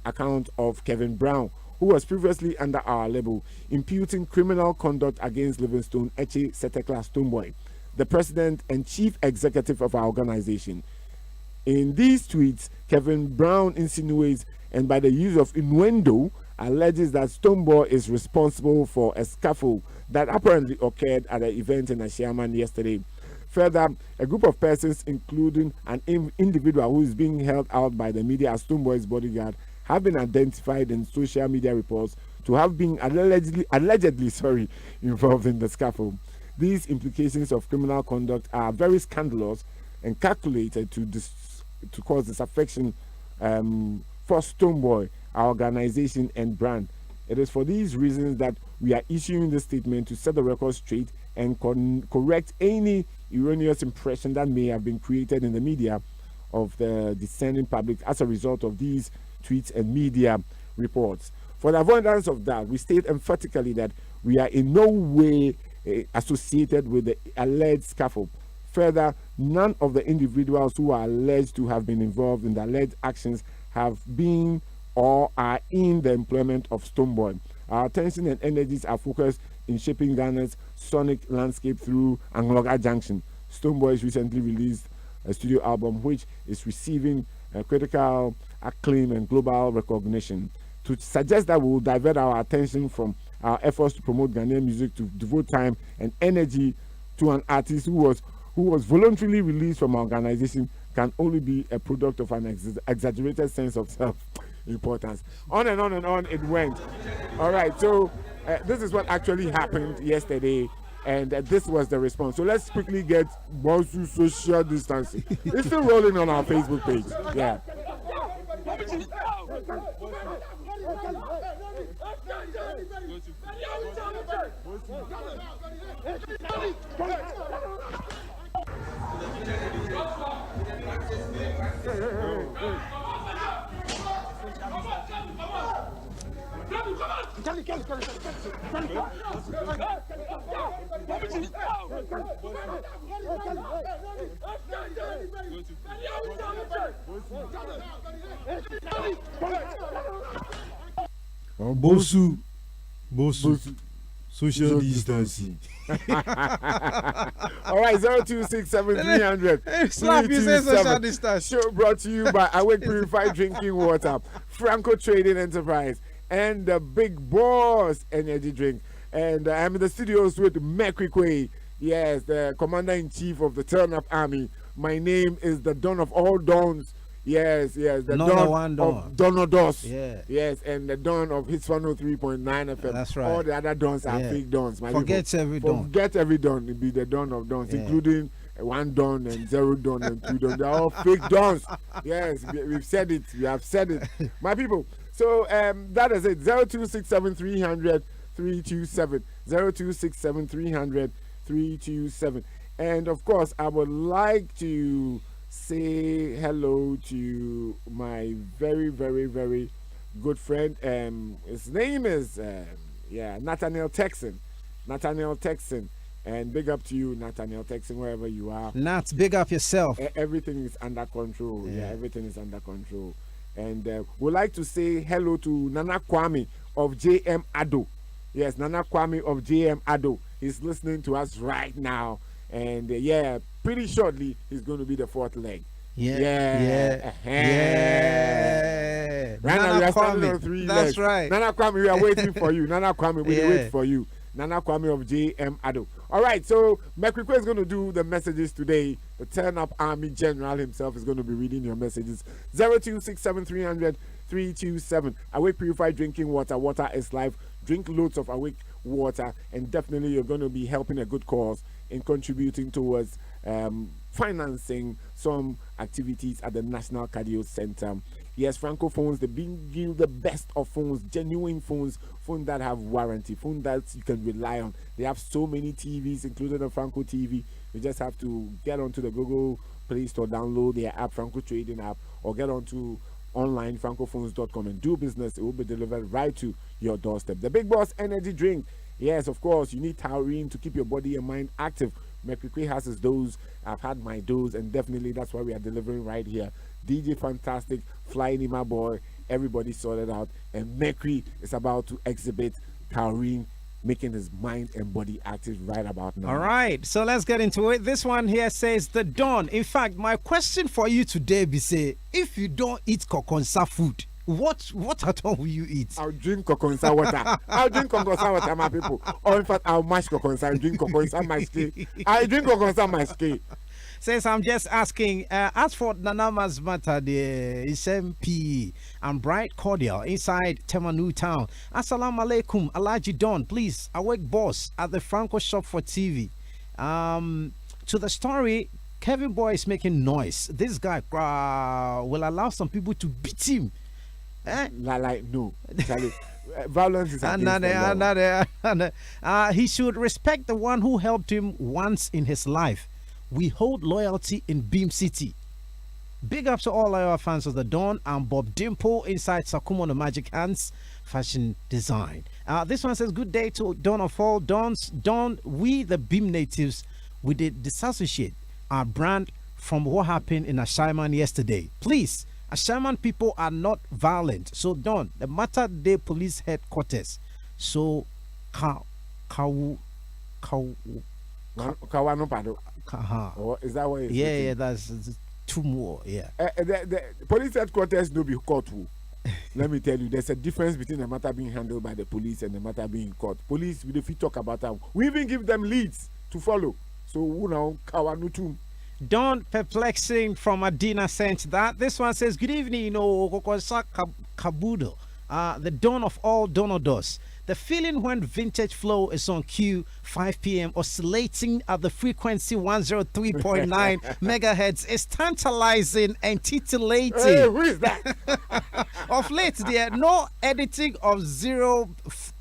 account of Kevin Brown, who was previously under our label, imputing criminal conduct against Livingstone Eche Setekla Stonebwoy, the president and chief executive of our organization. In these tweets, Kevin Brown insinuates, and by the use of innuendo, alleges that Stonebwoy is responsible for a scuffle that apparently occurred at an event in Ashaman yesterday. Further, a group of persons, including an individual who is being held out by the media as Stonebwoy's bodyguard, have been identified in social media reports to have been allegedly involved in the scuffle. These implications of criminal conduct are very scandalous and calculated to cause disaffection for Stonebwoy, our organization and brand. It is for these reasons that we are issuing this statement to set the record straight and correct any erroneous impression that may have been created in the media of the discerning public as a result of these tweets and media reports. For the avoidance of that, we state emphatically that we are in no way associated with the alleged scuffle. Further, none of the individuals who are alleged to have been involved in the alleged actions have been or are in the employment of Stonebwoy. Our attention and energies are focused in shaping Ghana's sonic landscape through Angloga Junction. Stonebwoy recently released a studio album which is receiving critical acclaim and global recognition. To suggest that we will divert our attention from our efforts to promote Ghanaian music to devote time and energy to an artist who was who was voluntarily released from our organization can only be a product of an exaggerated sense of self-importance. On and on and on it went. All right, so this is what actually happened yesterday, and this was the response. So let's quickly get Bosu social distancing. It's still rolling on our Facebook page. Yeah. Bosu. Social distancing. All right, 0267 Slap you say social distancing. Show brought to you by Awake Purified Drinking Water, Franco Trading Enterprise, and the Big Boss Energy Drink. And I'm in the studios with Mekwikwe, yes, the Commander-in-Chief of the Turn-Up Army. My name is the Dawn of all Dawns. Yes, the Dawn of Donodos. Yeah. Yes, and the Dawn of Hitz 103.9 FM. That's right. All the other Dawns are fake Dawns. Forget every Dawn. Forget every Dawn. It'll be the Dawn of Dawns, including 1 Dawn and 0 Dawn and 2 Dawn. They're all fake Dawns. Yes, we've said it. We have said it. My people. So that is it. 0267 300 327. 0267 300 327. And of course, I would like to say hello to my very, very, very good friend. His name is Nathaniel Texan. And big up to you, Nathaniel Texan, wherever you are. Nat, big up yourself. Everything is under control. Yeah, everything is under control. And we'd like to say hello to Nana Kwame of JM Ado. Yes, Nana Kwame of JM Ado. He's listening to us right now. And pretty shortly, he's going to be the 4th leg. Yeah. Right now, we are standing on 3 That's legs. right. Nana Kwame, we are waiting for you. Nana Kwame, we wait for you. Nana Kwame of JM Ado. All right, so Mekwikwe is going to do the messages today. The Turn Up Army General himself is going to be reading your messages. 0267 300 327. Awake Purified Drinking Water. Water is life. Drink loads of Awake water, and definitely you're going to be helping a good cause in contributing towards financing some activities at the National Cardio Center. Yes, Franco phones, they bring you the best of phones, genuine phones that have warranty, phones that you can rely on. They have so many TVs, including the Franco TV. You just have to get onto the Google Play Store, download their app, Franco Trading app, or get onto online francophones.com and do business. It will be delivered right to your doorstep. The Big Boss Energy Drink. Yes, of course, you need taurine to keep your body and mind active. Mekwikwe has his dose. I've had my dose, and definitely that's why we are delivering right here. DJ Fantastic, Flying in my boy, everybody sorted out, and Mekwi is about to exhibit taurine, making his mind and body active right about now. All right, so let's get into it. This one here says the Dawn. In fact, my question for you today be say, if you don't eat kokonsa food, what at all will you eat? I'll drink kokonsa water. I'll drink kokonsa water, my people. Or in fact, I'll mash kokonsa. I'll drink kokonsa my ski. I'll drink kokonsa my ski. Says I'm just asking, as for Nanama's matter, the SMP and Bright Cordial inside Temanu Town. Assalamu alaikum, Alaji Don, please, awake boss at the Franco shop for TV. To the story, Kevin Boy is making noise. This guy will allow some people to beat him. No, Charlie. Violence is he should respect the one who helped him once in his life. We hold loyalty in Bhim City. Big up to all our fans of the Dawn and Bob Dimple inside Sakumo the Magic Hands Fashion Design. This one says, good day to Dawn of all Dawns. Dawn, we the Bhim natives, we did disassociate our brand from what happened in Ashaiman yesterday. Please, Ashaiman people are not violent. So Dawn, the Matter Day Police Headquarters. So, is that what? Yeah, that's two more. Yeah. The police headquarters no be court. Let me tell you, there's a difference between the matter being handled by the police and the matter being court. Police, we don't talk about that. We even give them leads to follow. So kawanutum. Don Perplexing from Adina sent that. This one says, good evening, Kokosa Kabudo, the dawn of all donados. The feeling when vintage flow is on cue, 5 p.m. oscillating at the frequency 103.9 megahertz is tantalizing and titillating. Hey, who is that? Of late, there no editing of zero.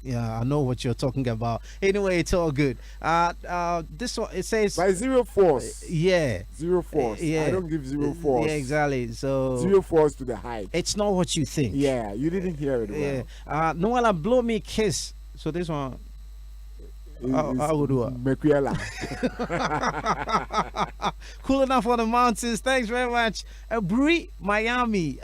Yeah, I know what you're talking about. Anyway, it's all good. This one, it says by zero force. Yeah, zero force. Yeah, I don't give zero force. Yeah, exactly. So zero force to the height. It's not what you think. Yeah, you didn't hear it. Well. Yeah. Noella blow me kiss. So this one. I would do it. Cool enough on the mountains. Thanks very much. Brie, Miami.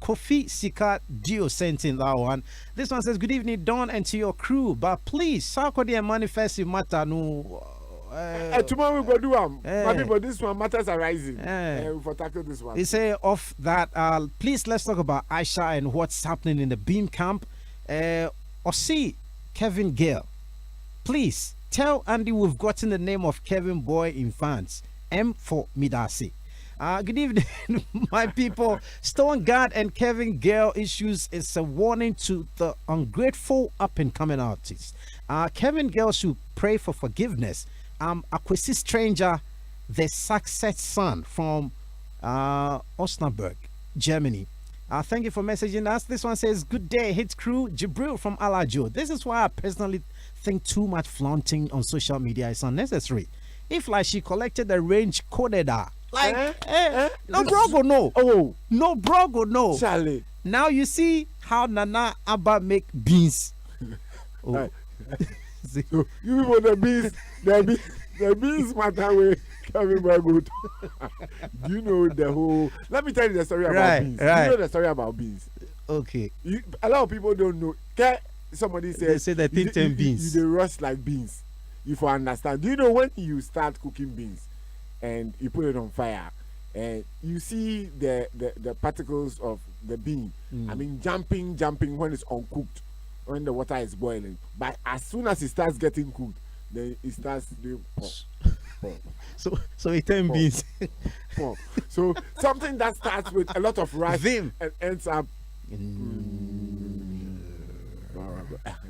Kofi Sika Dio sent in that one. This one says, good evening, Don, and to your crew. But please, Sarkodie and manifest in matter. No. Tomorrow we go do my people, this one matters arising. For tackle this one. They say off that. Please let's talk about Aisha and what's happening in the Beam camp. Or see Kevin Gale. Please tell Andy we've gotten the name of Kevin Boy in fans. M for Midasi. Good evening, my people. Stone Guard and Kevin Gale issues is a warning to the ungrateful up-and-coming artists. Kevin Gale should pray for forgiveness. Akwesi Stranger, the success son from Osnabrück, Germany. Thank you for messaging us. This one says, good day, Hitz crew, Jibril from Alajo. This is why I personally think too much flaunting on social media is unnecessary. If like she collected the range coded her, no brogo no. Oh, no brogo no. Charlie. Now you see how Nana Abba make beans. Oh. So you people the beans matter way coming very good. Do you know the whole? Let me tell you the story about beans. Right. You know the story about beans. Okay. A lot of people don't know. Somebody says they say that beans. They rust like beans. You for understand. Do you know when you start cooking beans and you put it on fire and you see the particles of the bean? I mean jumping when it's uncooked, when the water is boiling. But as soon as it starts getting cooked, then it starts doing pop. So it turns beans. So something that starts with a lot of rice and ends up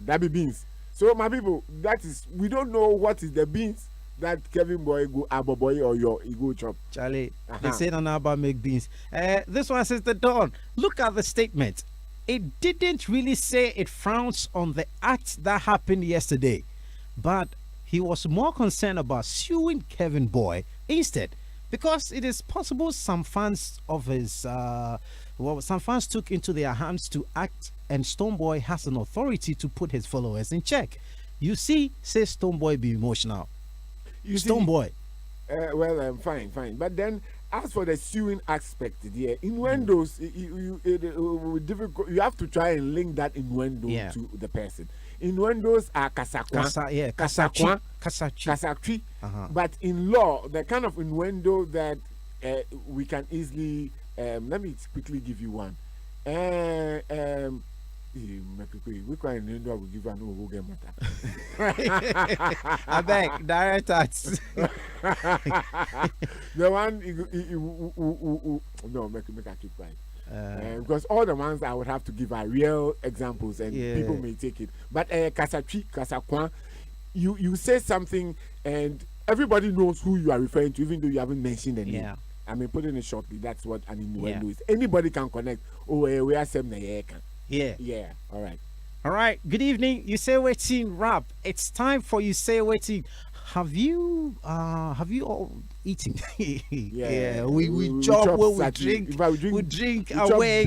that be beans. So my people, that is, we don't know what is the beans that Kevin Boy go Abba Boy or your ego chop. Charlie, they say Abba make beans. This one says the Dawn. Look at the statement. It didn't really say it frowns on the act that happened yesterday, but he was more concerned about suing Kevin Boy instead, because it is possible some fans of his some fans took into their hands to act, and Stoneboy has an authority to put his followers in check. You see, says Stoneboy be emotional. Stoneboy. Well, fine. But then, as for the suing aspect, innuendos, difficult. You have to try and link that innuendo to the person. Innuendos are kasakwa, kasakwi. But in law, the kind of innuendo that we can easily, let me quickly give you one. We can innuendo, I will give you no game matter. I beg, direct acts. The one, no, make I keep quiet. Because all the ones I would have to give are real examples and people may take it. But kasakwa, you say something and everybody knows who you are referring to, even though you haven't mentioned the name. I mean, putting it shortly, that's what an innuendo is. Anybody can connect. We are same. Yeah. All right. Good evening. USEYWETIN rap. It's time for USEYWETIN. Have you all eaten? Yeah. We chop where we drink. We drink away.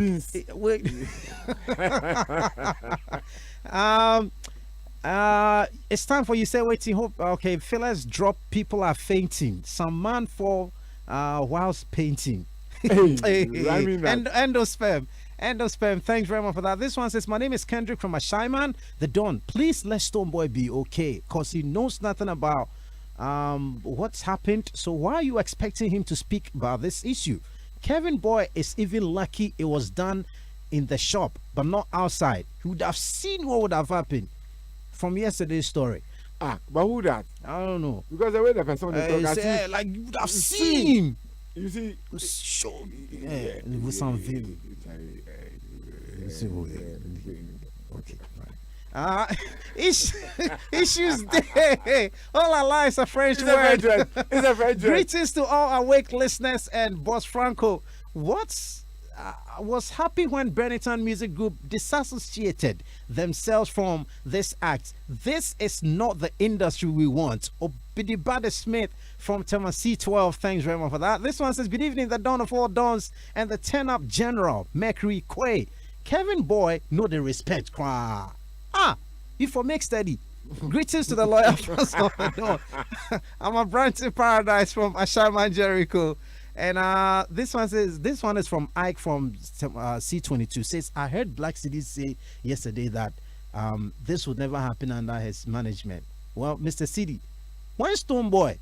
It's time for USEYWETIN. Hope okay. Fellas, drop. People are fainting. Some man fall whilst painting. Endosperm. Thanks very much for that. This one says, my name is Kendrick from Ashaiman. The Dawn. Please let Stoneboy be okay, because he knows nothing about what's happened. So why are you expecting him to speak about this issue? Kevin Boy is even lucky it was done in the shop, but not outside. He would have seen what would have happened from yesterday's story. But who that? I don't know. Because the way the person they talk, Say, like you would have seen. You see, Show. With some video. Okay. Issues there. All our lives a French word. It's a French word. Greetings to all awake listeners and Boss Franco. I was happy when Bennington Music Group disassociated themselves from this act. This is not the industry we want. Obidibade Smith from Tema C12. Thanks very much for that. This one says, good evening, the dawn of all dawns and the turn-up general, Mercury Quay. Kevin Boy, know the respect. You for make steady. Greetings to the loyal fans of the dawn. I'm a branch in paradise from Ashaman Jericho. And this one is from Ike from C22. Says, I heard Black Cedi say yesterday that this would never happen under his management. Well, Mr. Cedi, when Stonebwoy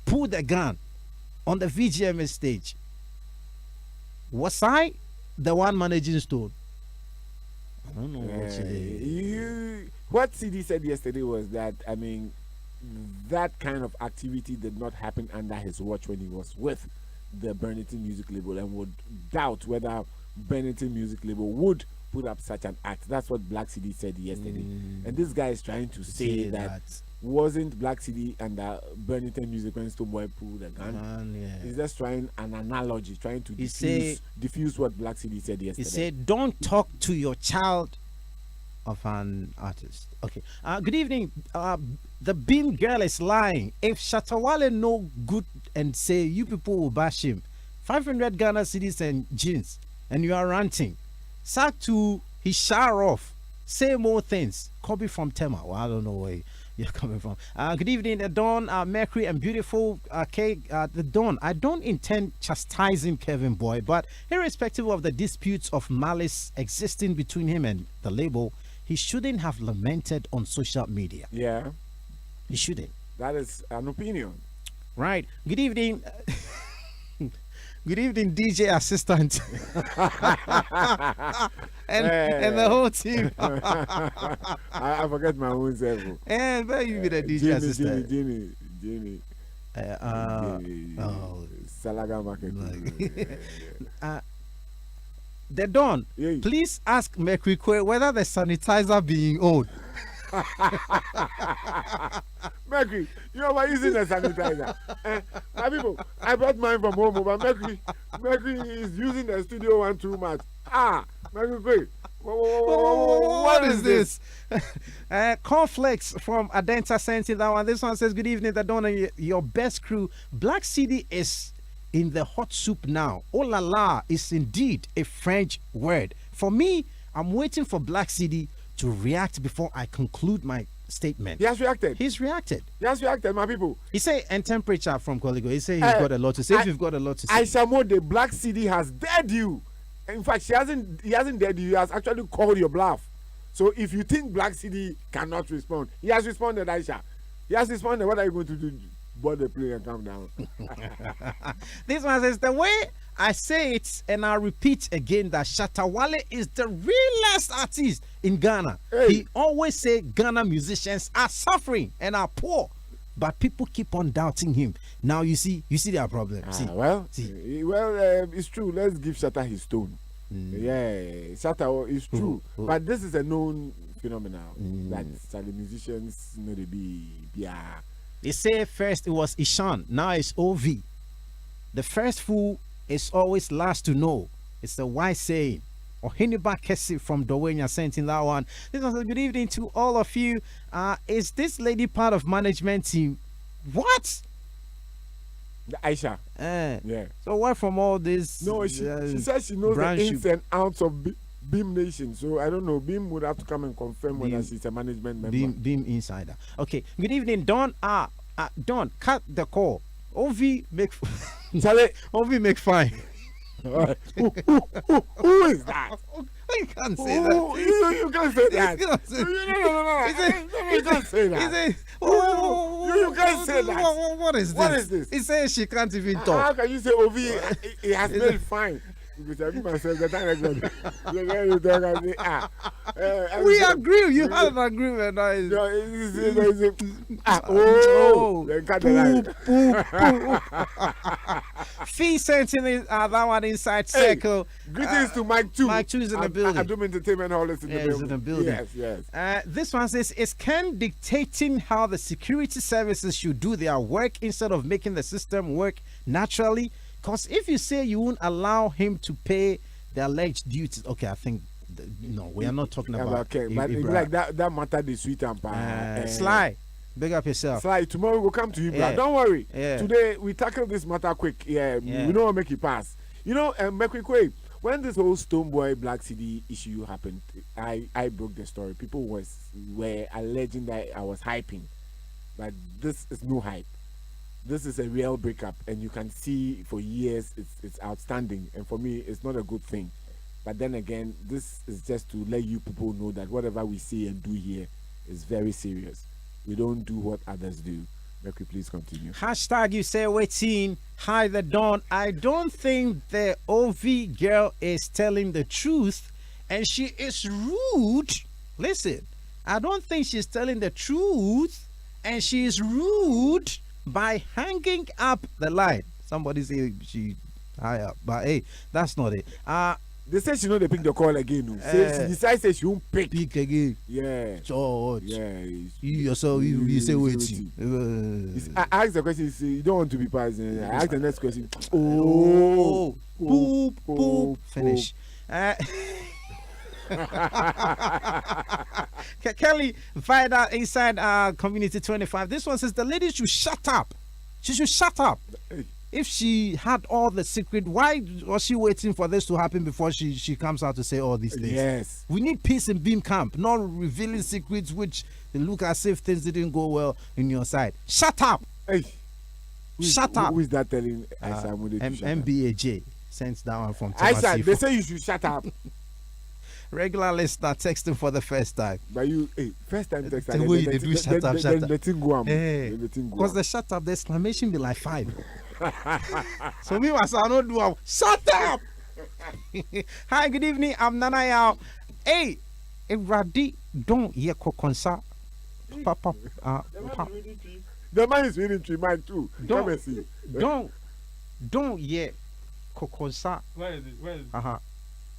pulled the gun on the VGMA stage, was I the one managing Stone? I don't know what Cedi said yesterday was that, I mean, that kind of activity did not happen under his watch when he was with the Bennington Music Label, and would doubt whether Bennington Music Label would put up such an act. That's what Black Cedi said yesterday. And this guy is trying to say that wasn't Black Cedi and Bennington Music when Stonebwoy pulled the gun. He's just trying an analogy, trying to diffuse what Black Cedi said yesterday. He said, don't talk to your child of an artist. Okay. Good evening. The Bhim girl is lying. If Shatawale no good and say you people will bash him, 500 Ghana cedis and jeans, and you are ranting. Sack to his shower off. Say more things. Copy from Tema. Well, I don't know where you're coming from. Good evening, the Dawn, Mercury, and beautiful the Dawn. I don't intend chastising Kevin Boy, but irrespective of the disputes of malice existing between him and the label, he shouldn't have lamented on social media. Yeah. He shouldn't. That is an opinion. Right. Good evening. Good evening, DJ assistant. and the whole team. I forget my own self. And where you be the DJ assistant? Jimmy. Salaga market. The Dawn, please ask Mercury whether the sanitizer being owned. Mercury, you are using a sanitizer. My people, I brought mine from home, but Mercury is using the studio one too much. Mercury, what is this? Cornflakes from Adenta sent in that one. This one says, good evening, the Dawn and your best crew. Black Cedi is in the hot soup now. Oh la la is indeed a French word. For me, I'm waiting for Black Cedi to react before I conclude my statement. He has reacted. He's reacted. He has reacted, my people. He say, and temperature from Coligo. He say he's got a lot to say. If you've got a lot to say. Aisha Moody, Black Cedi has dared you. In fact, he hasn't dared you. He has actually called your bluff. So if you think Black Cedi cannot respond, he has responded, Aisha. He has responded. What are you going to do? Board the plane and calm down. This one says, the way I say it, and I repeat again, that Shatawale is the realest artist in Ghana. He always say Ghana musicians are suffering and are poor, but people keep on doubting him. Now you see their problem. It's true. Let's give Shatta his tone. Yeah, Shatta is true, but this is a known phenomenon that Charlie musicians know they be. They say first it was Ishan, now it's Ovie. The first fool is always last to know. It's a wise saying. Ohiniba Kesi from Dowenya sent in that one. This was a good evening to all of you. Is this lady part of management team? What? Aisha. Yeah. So what from all this? No, she says she knows the ins and outs of Bhim Nation. So I don't know. Bhim would have to come and confirm whether she's a management member. Bhim insider. Okay. Good evening, Don. Don, cut the call. Ovie make Ovie make fine. Who is that? You can't say that. You can't say that. No. You can't say that. You can't say that. What is this? What is this? He says she can't even talk. How can you say Ovie? He has made fine. We agree. You had an agreement. Fee sent in that one inside circle. Greetings to Mike 2. Mike 2 is in the building. Adum Entertainment Hall is in the building. Yes. This one says, is Ken dictating how the security services should do their work instead of making the system work naturally? Because if you say you won't allow him to pay the alleged duties, okay, I think no, we are not talking about. Okay, but like that matter the sweet and Sly, big up yourself. Sly, tomorrow we'll come to you, bro. Don't worry. Today we tackle this matter quick. We don't want to make it pass. You know, quick. When this whole Stonebwoy Blakk Cedi issue happened, I broke the story. People were alleging that I was hyping, but this is no hype. This is a real breakup, and you can see for years it's outstanding, and for me it's not a good thing. But then again, this is just to let you people know that whatever we say and do here is very serious. We don't do what others do. Mercury, please continue. Hashtag USEYWETIN. Hi, the Dawn. I don't think the Ovie girl is telling the truth, and she is rude. Listen, I don't think she's telling the truth, and she is rude by hanging up the line. Somebody say she high up, but hey, that's not it. They say she know they pick the call again. She decides she won't pick again. Yeah. George. Yeah. You yourself, you say waiting. I ask the question, you don't want to be passing. I ask the next question. Boop. Finish. Kelly, find out inside Community 25. This one says the lady should shut up. She should shut up. If she had all the secret, why was she waiting for this to happen before she comes out to say all these things? Yes. We need peace in Beam Camp, not revealing secrets which look as if things didn't go well in your side. Shut up. Hey. Shut up. Who is that telling Aisha Moody to shut up? MBAJ sends that one from Thomas. Aisha, they say you should shut up. Regular listener texting for the first time. But you, first time texting. The way they do shut up. The thing go on. Because the shut up, the exclamation be like 5. So me was I not do shut up. Hi, good evening. I'm Nana Yao. Hey, Radi, don't hear kokonsa. Papa, the man is reading to mine too. Come and see. Don't hear kokonsa. Where is it?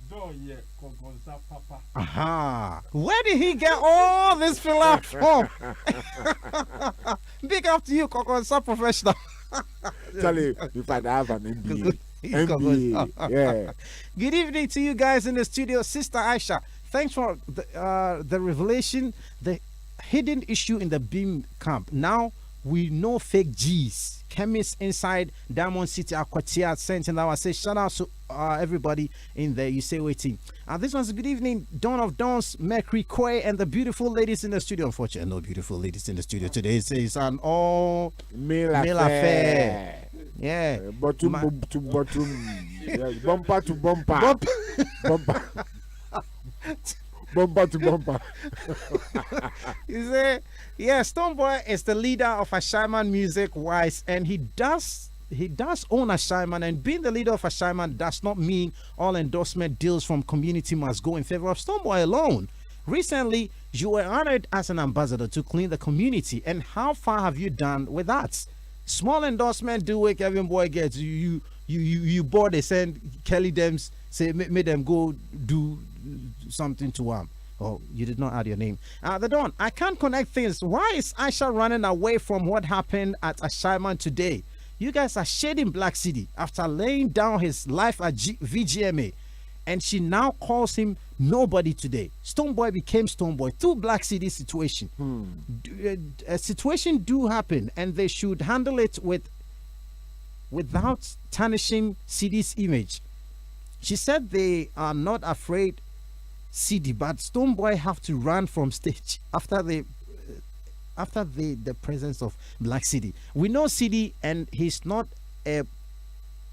Don't hear kokonsa, Papa. Where did he get all this filler from? Big up to you, kokonsa professional. Charlie, you find I have an MBA. MBA. Yeah. Good evening to you guys in the studio, Sister Aisha. Thanks for the revelation, the hidden issue in the Bhim camp. Now we know fake G's. Chemists inside Diamond City Aquatia sent in our say shout out to everybody in there. USEYWETIN. This one's a good evening. Dawn of Dawns, Mercury Quay, and the beautiful ladies in the studio. Unfortunately, no beautiful ladies in the studio today. It's an all male affair. Yeah. Bottom to bottom. Yes, bumper to bumper. Bumper. Bumper to bumper. You say, yeah, Stonebwoy is the leader of Ashaiman Music Wise, and he does own Ashaiman, and being the leader of Ashaiman does not mean all endorsement deals from community must go in favor of Stonebwoy alone. Recently, you were honored as an ambassador to clean the community, and how far have you done with that? Small endorsement do what Kevin Boy gets. You board, they send Kelly Dems, say make them go do something to oh, you did not add your name. The Dawn, I can't connect things. Why is Aisha running away from what happened at Ashaiman today? You guys are shading Blakk Cedi after laying down his life at VGMA, and she now calls him nobody today. Stonebwoy became Stonebwoy through Blakk Cedi situation. A situation do happen, and they should handle it without tarnishing Cedi's image. She said they are not afraid Cedi, but Stonebwoy have to run from stage after the presence of Blakk Cedi. We know Cedi, and he's not a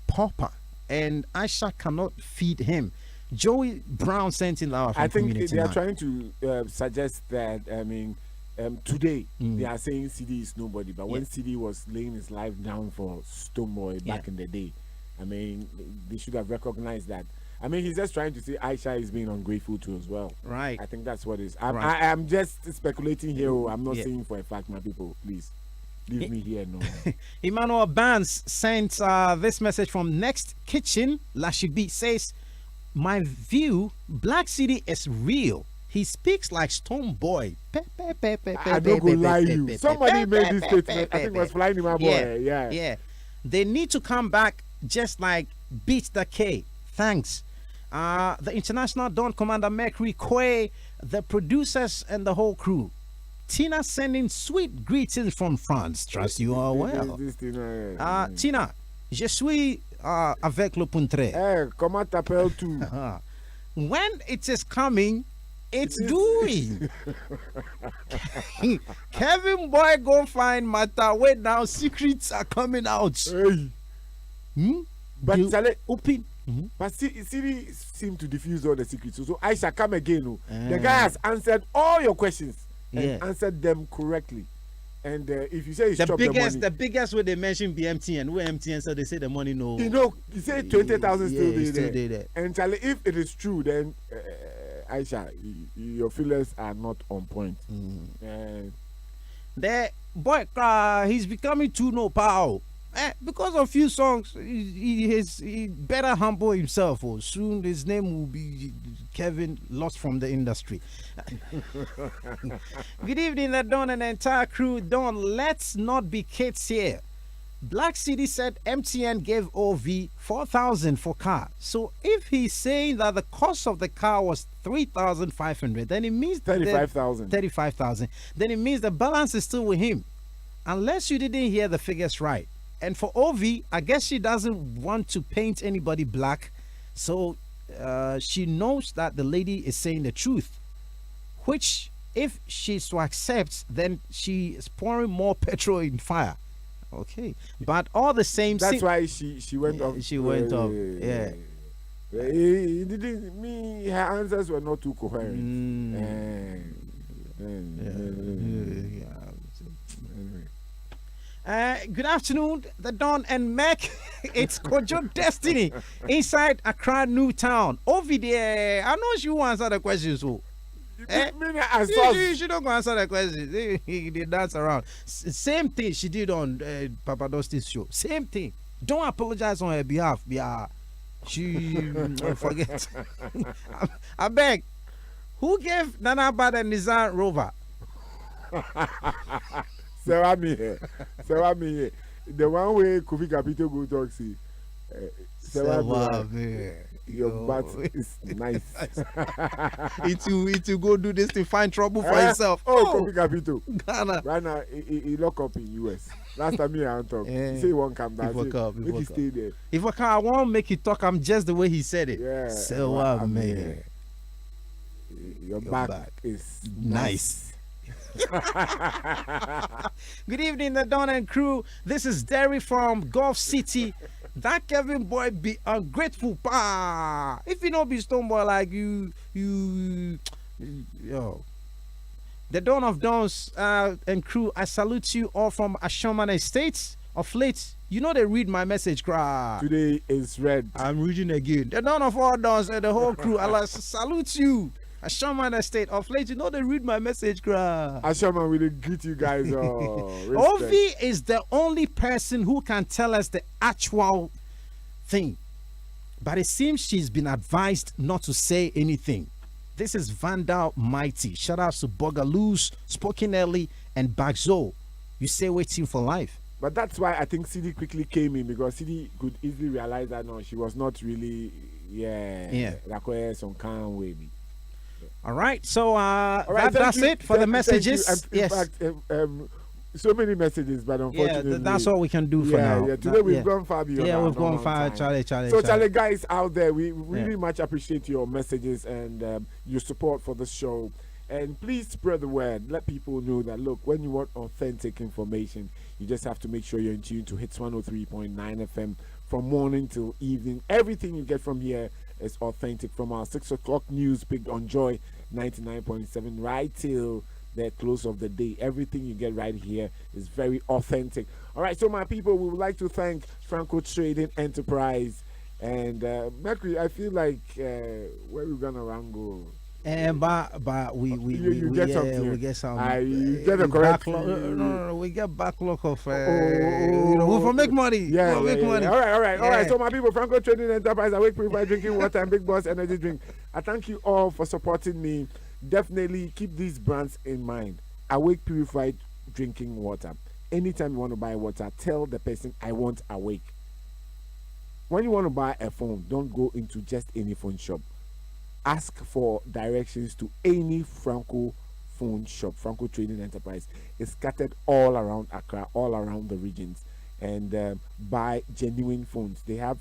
pauper, and Aisha cannot feed him. Joey Brown sent in our. I think they are trying to suggest that. I mean, today they are saying Cedi is nobody, but when Cedi was laying his life down for Stonebwoy back in the day, I mean, they should have recognized that I mean, he's just trying to say Aisha is being ungrateful too as well. Right. I think that's what it is. Right. I'm just speculating here. I'm not Yeah. saying for a fact, my people. Please leave me here. No. Emmanuel Barnes sent this message from Next Kitchen. Lashibi says, "My view, Black City is real. He speaks like Stone Boy." I don't go lie you. Somebody made this statement. I think it was Flying in my boy. Yeah. They need to come back just like Beat the K. Thanks. The International Dawn Commander Mercury Quay, the producers and the whole crew. Tina sending sweet greetings from France. Trust you are well. Tina, je suis avec le puntre. Comment t'appelles tu? When it is coming, it's doing. Kevin Boy go find matter. Wait now, secrets are coming out. Hey. But Charlie, open. But Siri seemed to diffuse all the secrets. So Aisha, come again. The guy has answered all your questions and answered them correctly. And if you say the biggest way they mention BMTN, where MTN, so they say the money no. You say 20,000 still there. And Charlie, if it is true, then Aisha, your feelings are not on point. The boy, he's becoming too no power. Because of few songs, he better humble himself, or soon his name will be Kevin, lost from the industry. Good evening, the Dawn and the entire crew. Dawn, let's not be kids here. Black City said MTN gave Ovie 4,000 for car. So if he's saying that the cost of the car was 3,500, then it means 35,000. 35,000. Then it means the balance is still with him, unless you didn't hear the figures right. And for Ovie, I guess she doesn't want to paint anybody black, so she knows that the lady is saying the truth, which if she's to accept, then she is pouring more petrol in fire. Okay, but all the same, that's why she went off. She went off. Yeah. He didn't. Her answers were not too coherent. Good afternoon, the Dawn and Mac. It's Kojo Destiny inside Accra New Town. Ovie there. I know she wants answer the questions. So. She don't go answer the questions. He did dance around. Same thing she did on Papadosti's show. Same thing. Don't apologize on her behalf. Yeah, she forget. I beg. Who gave Nana Bad and Nizar Rover? Sarah me here. The one way Kofi Capito go talk see. Sarah me. Your butt is nice. It will go do this to find trouble for himself. Kofi Capito. Ghana. Right now, he lock up in US. Last time he talk, he say he won't come down. Make he stay there. If I won't make it talk, I'm just the way he said it. Yeah. Sarah me. Your back is nice. Good evening, the Dawn and crew. This is Derry from Gulf City. That Kevin Boy be ungrateful, pa. If you don't be Stone Boy like yo. The Dawn of Dawns and crew, I salute you all from Ashoman Estates. Of late, you know they read my message, cry. Today is read. I'm reading again. The Dawn of all Dawns and the whole crew, I salute you. Ashoman Estate. Of late, you know they read my message, cry. Ashoman, we did greet you guys. Ovie is the only person who can tell us the actual thing, but it seems she's been advised not to say anything. This is Vandal Mighty. Shout out to Bogaloos, Spoken Early, and Bagzo. You say waiting for life. But that's why I think Cedi quickly came in, because Cedi could easily realize that no, she was not really, like some kind of way. All right, so that's it for the messages. In fact, so many messages, but unfortunately, that's all we can do for now. Yeah, today we've gone far beyond. Yeah, we've gone far, Charlie. So, Charlie, guys out there, we really much appreciate your messages and your support for the show. And please spread the word. Let people know that, look, when you want authentic information, you just have to make sure you're in tune to Hitz 103.9 FM from morning till evening. Everything you get from here is authentic, from our 6 o'clock news picked on Joy 99.7 right till the close of the day. Everything you get right here is very authentic. All right, so my people, we would like to thank Franco Trading Enterprise And Mercury, I feel like where we gonna wrangle. But we get something. We get some. You get a correct. No, we get backlog of. We for make money. Yeah, make money. All right. So my people, Franco Trading Enterprise, Awake Purify Drinking Water and Big Boss Energy Drink. I thank you all for supporting me. Definitely keep these brands in mind. Awake Purified Drinking Water. Anytime you want to buy water, tell the person I want Awake. When you want to buy a phone, don't go into just any phone shop. Ask for directions to any Franco phone shop. Franco Trading Enterprise is scattered all around Accra, all around the regions, and buy genuine phones. They have,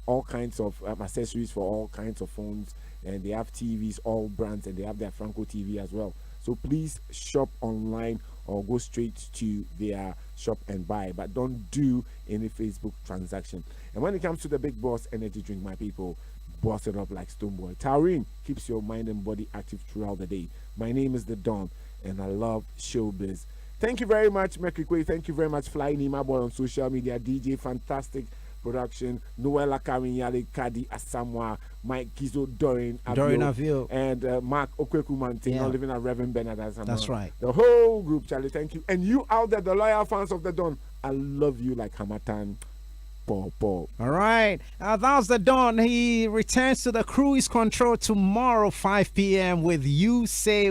all kinds of accessories for all kinds of phones, and they have TVs, all brands, and they have their Franco TV as well. So please shop online or go straight to their shop and buy, but don't do any Facebook transaction. And when it comes to the Big Boss Energy Drink, my people, boss it up like Stoneboy. Taurine keeps your mind and body active throughout the day. My name is The Don, and I love showbiz. Thank you very much, Mercury Quay. Thank you very much, Fly Nima Boy on social media, DJ Fantastic Production, Noella Karinyale, Kadi Asamoah, Mike Kizo, Dorin Avio, and Mark Okwekuman, living at Reverend Bernard Asamoah. That's right. The whole group, Charlie, thank you. And you out there, the loyal fans of The Don, I love you like Hamatan. Paul. All right. That was The Don. He returns to the cruise control tomorrow, 5 p.m. with You Say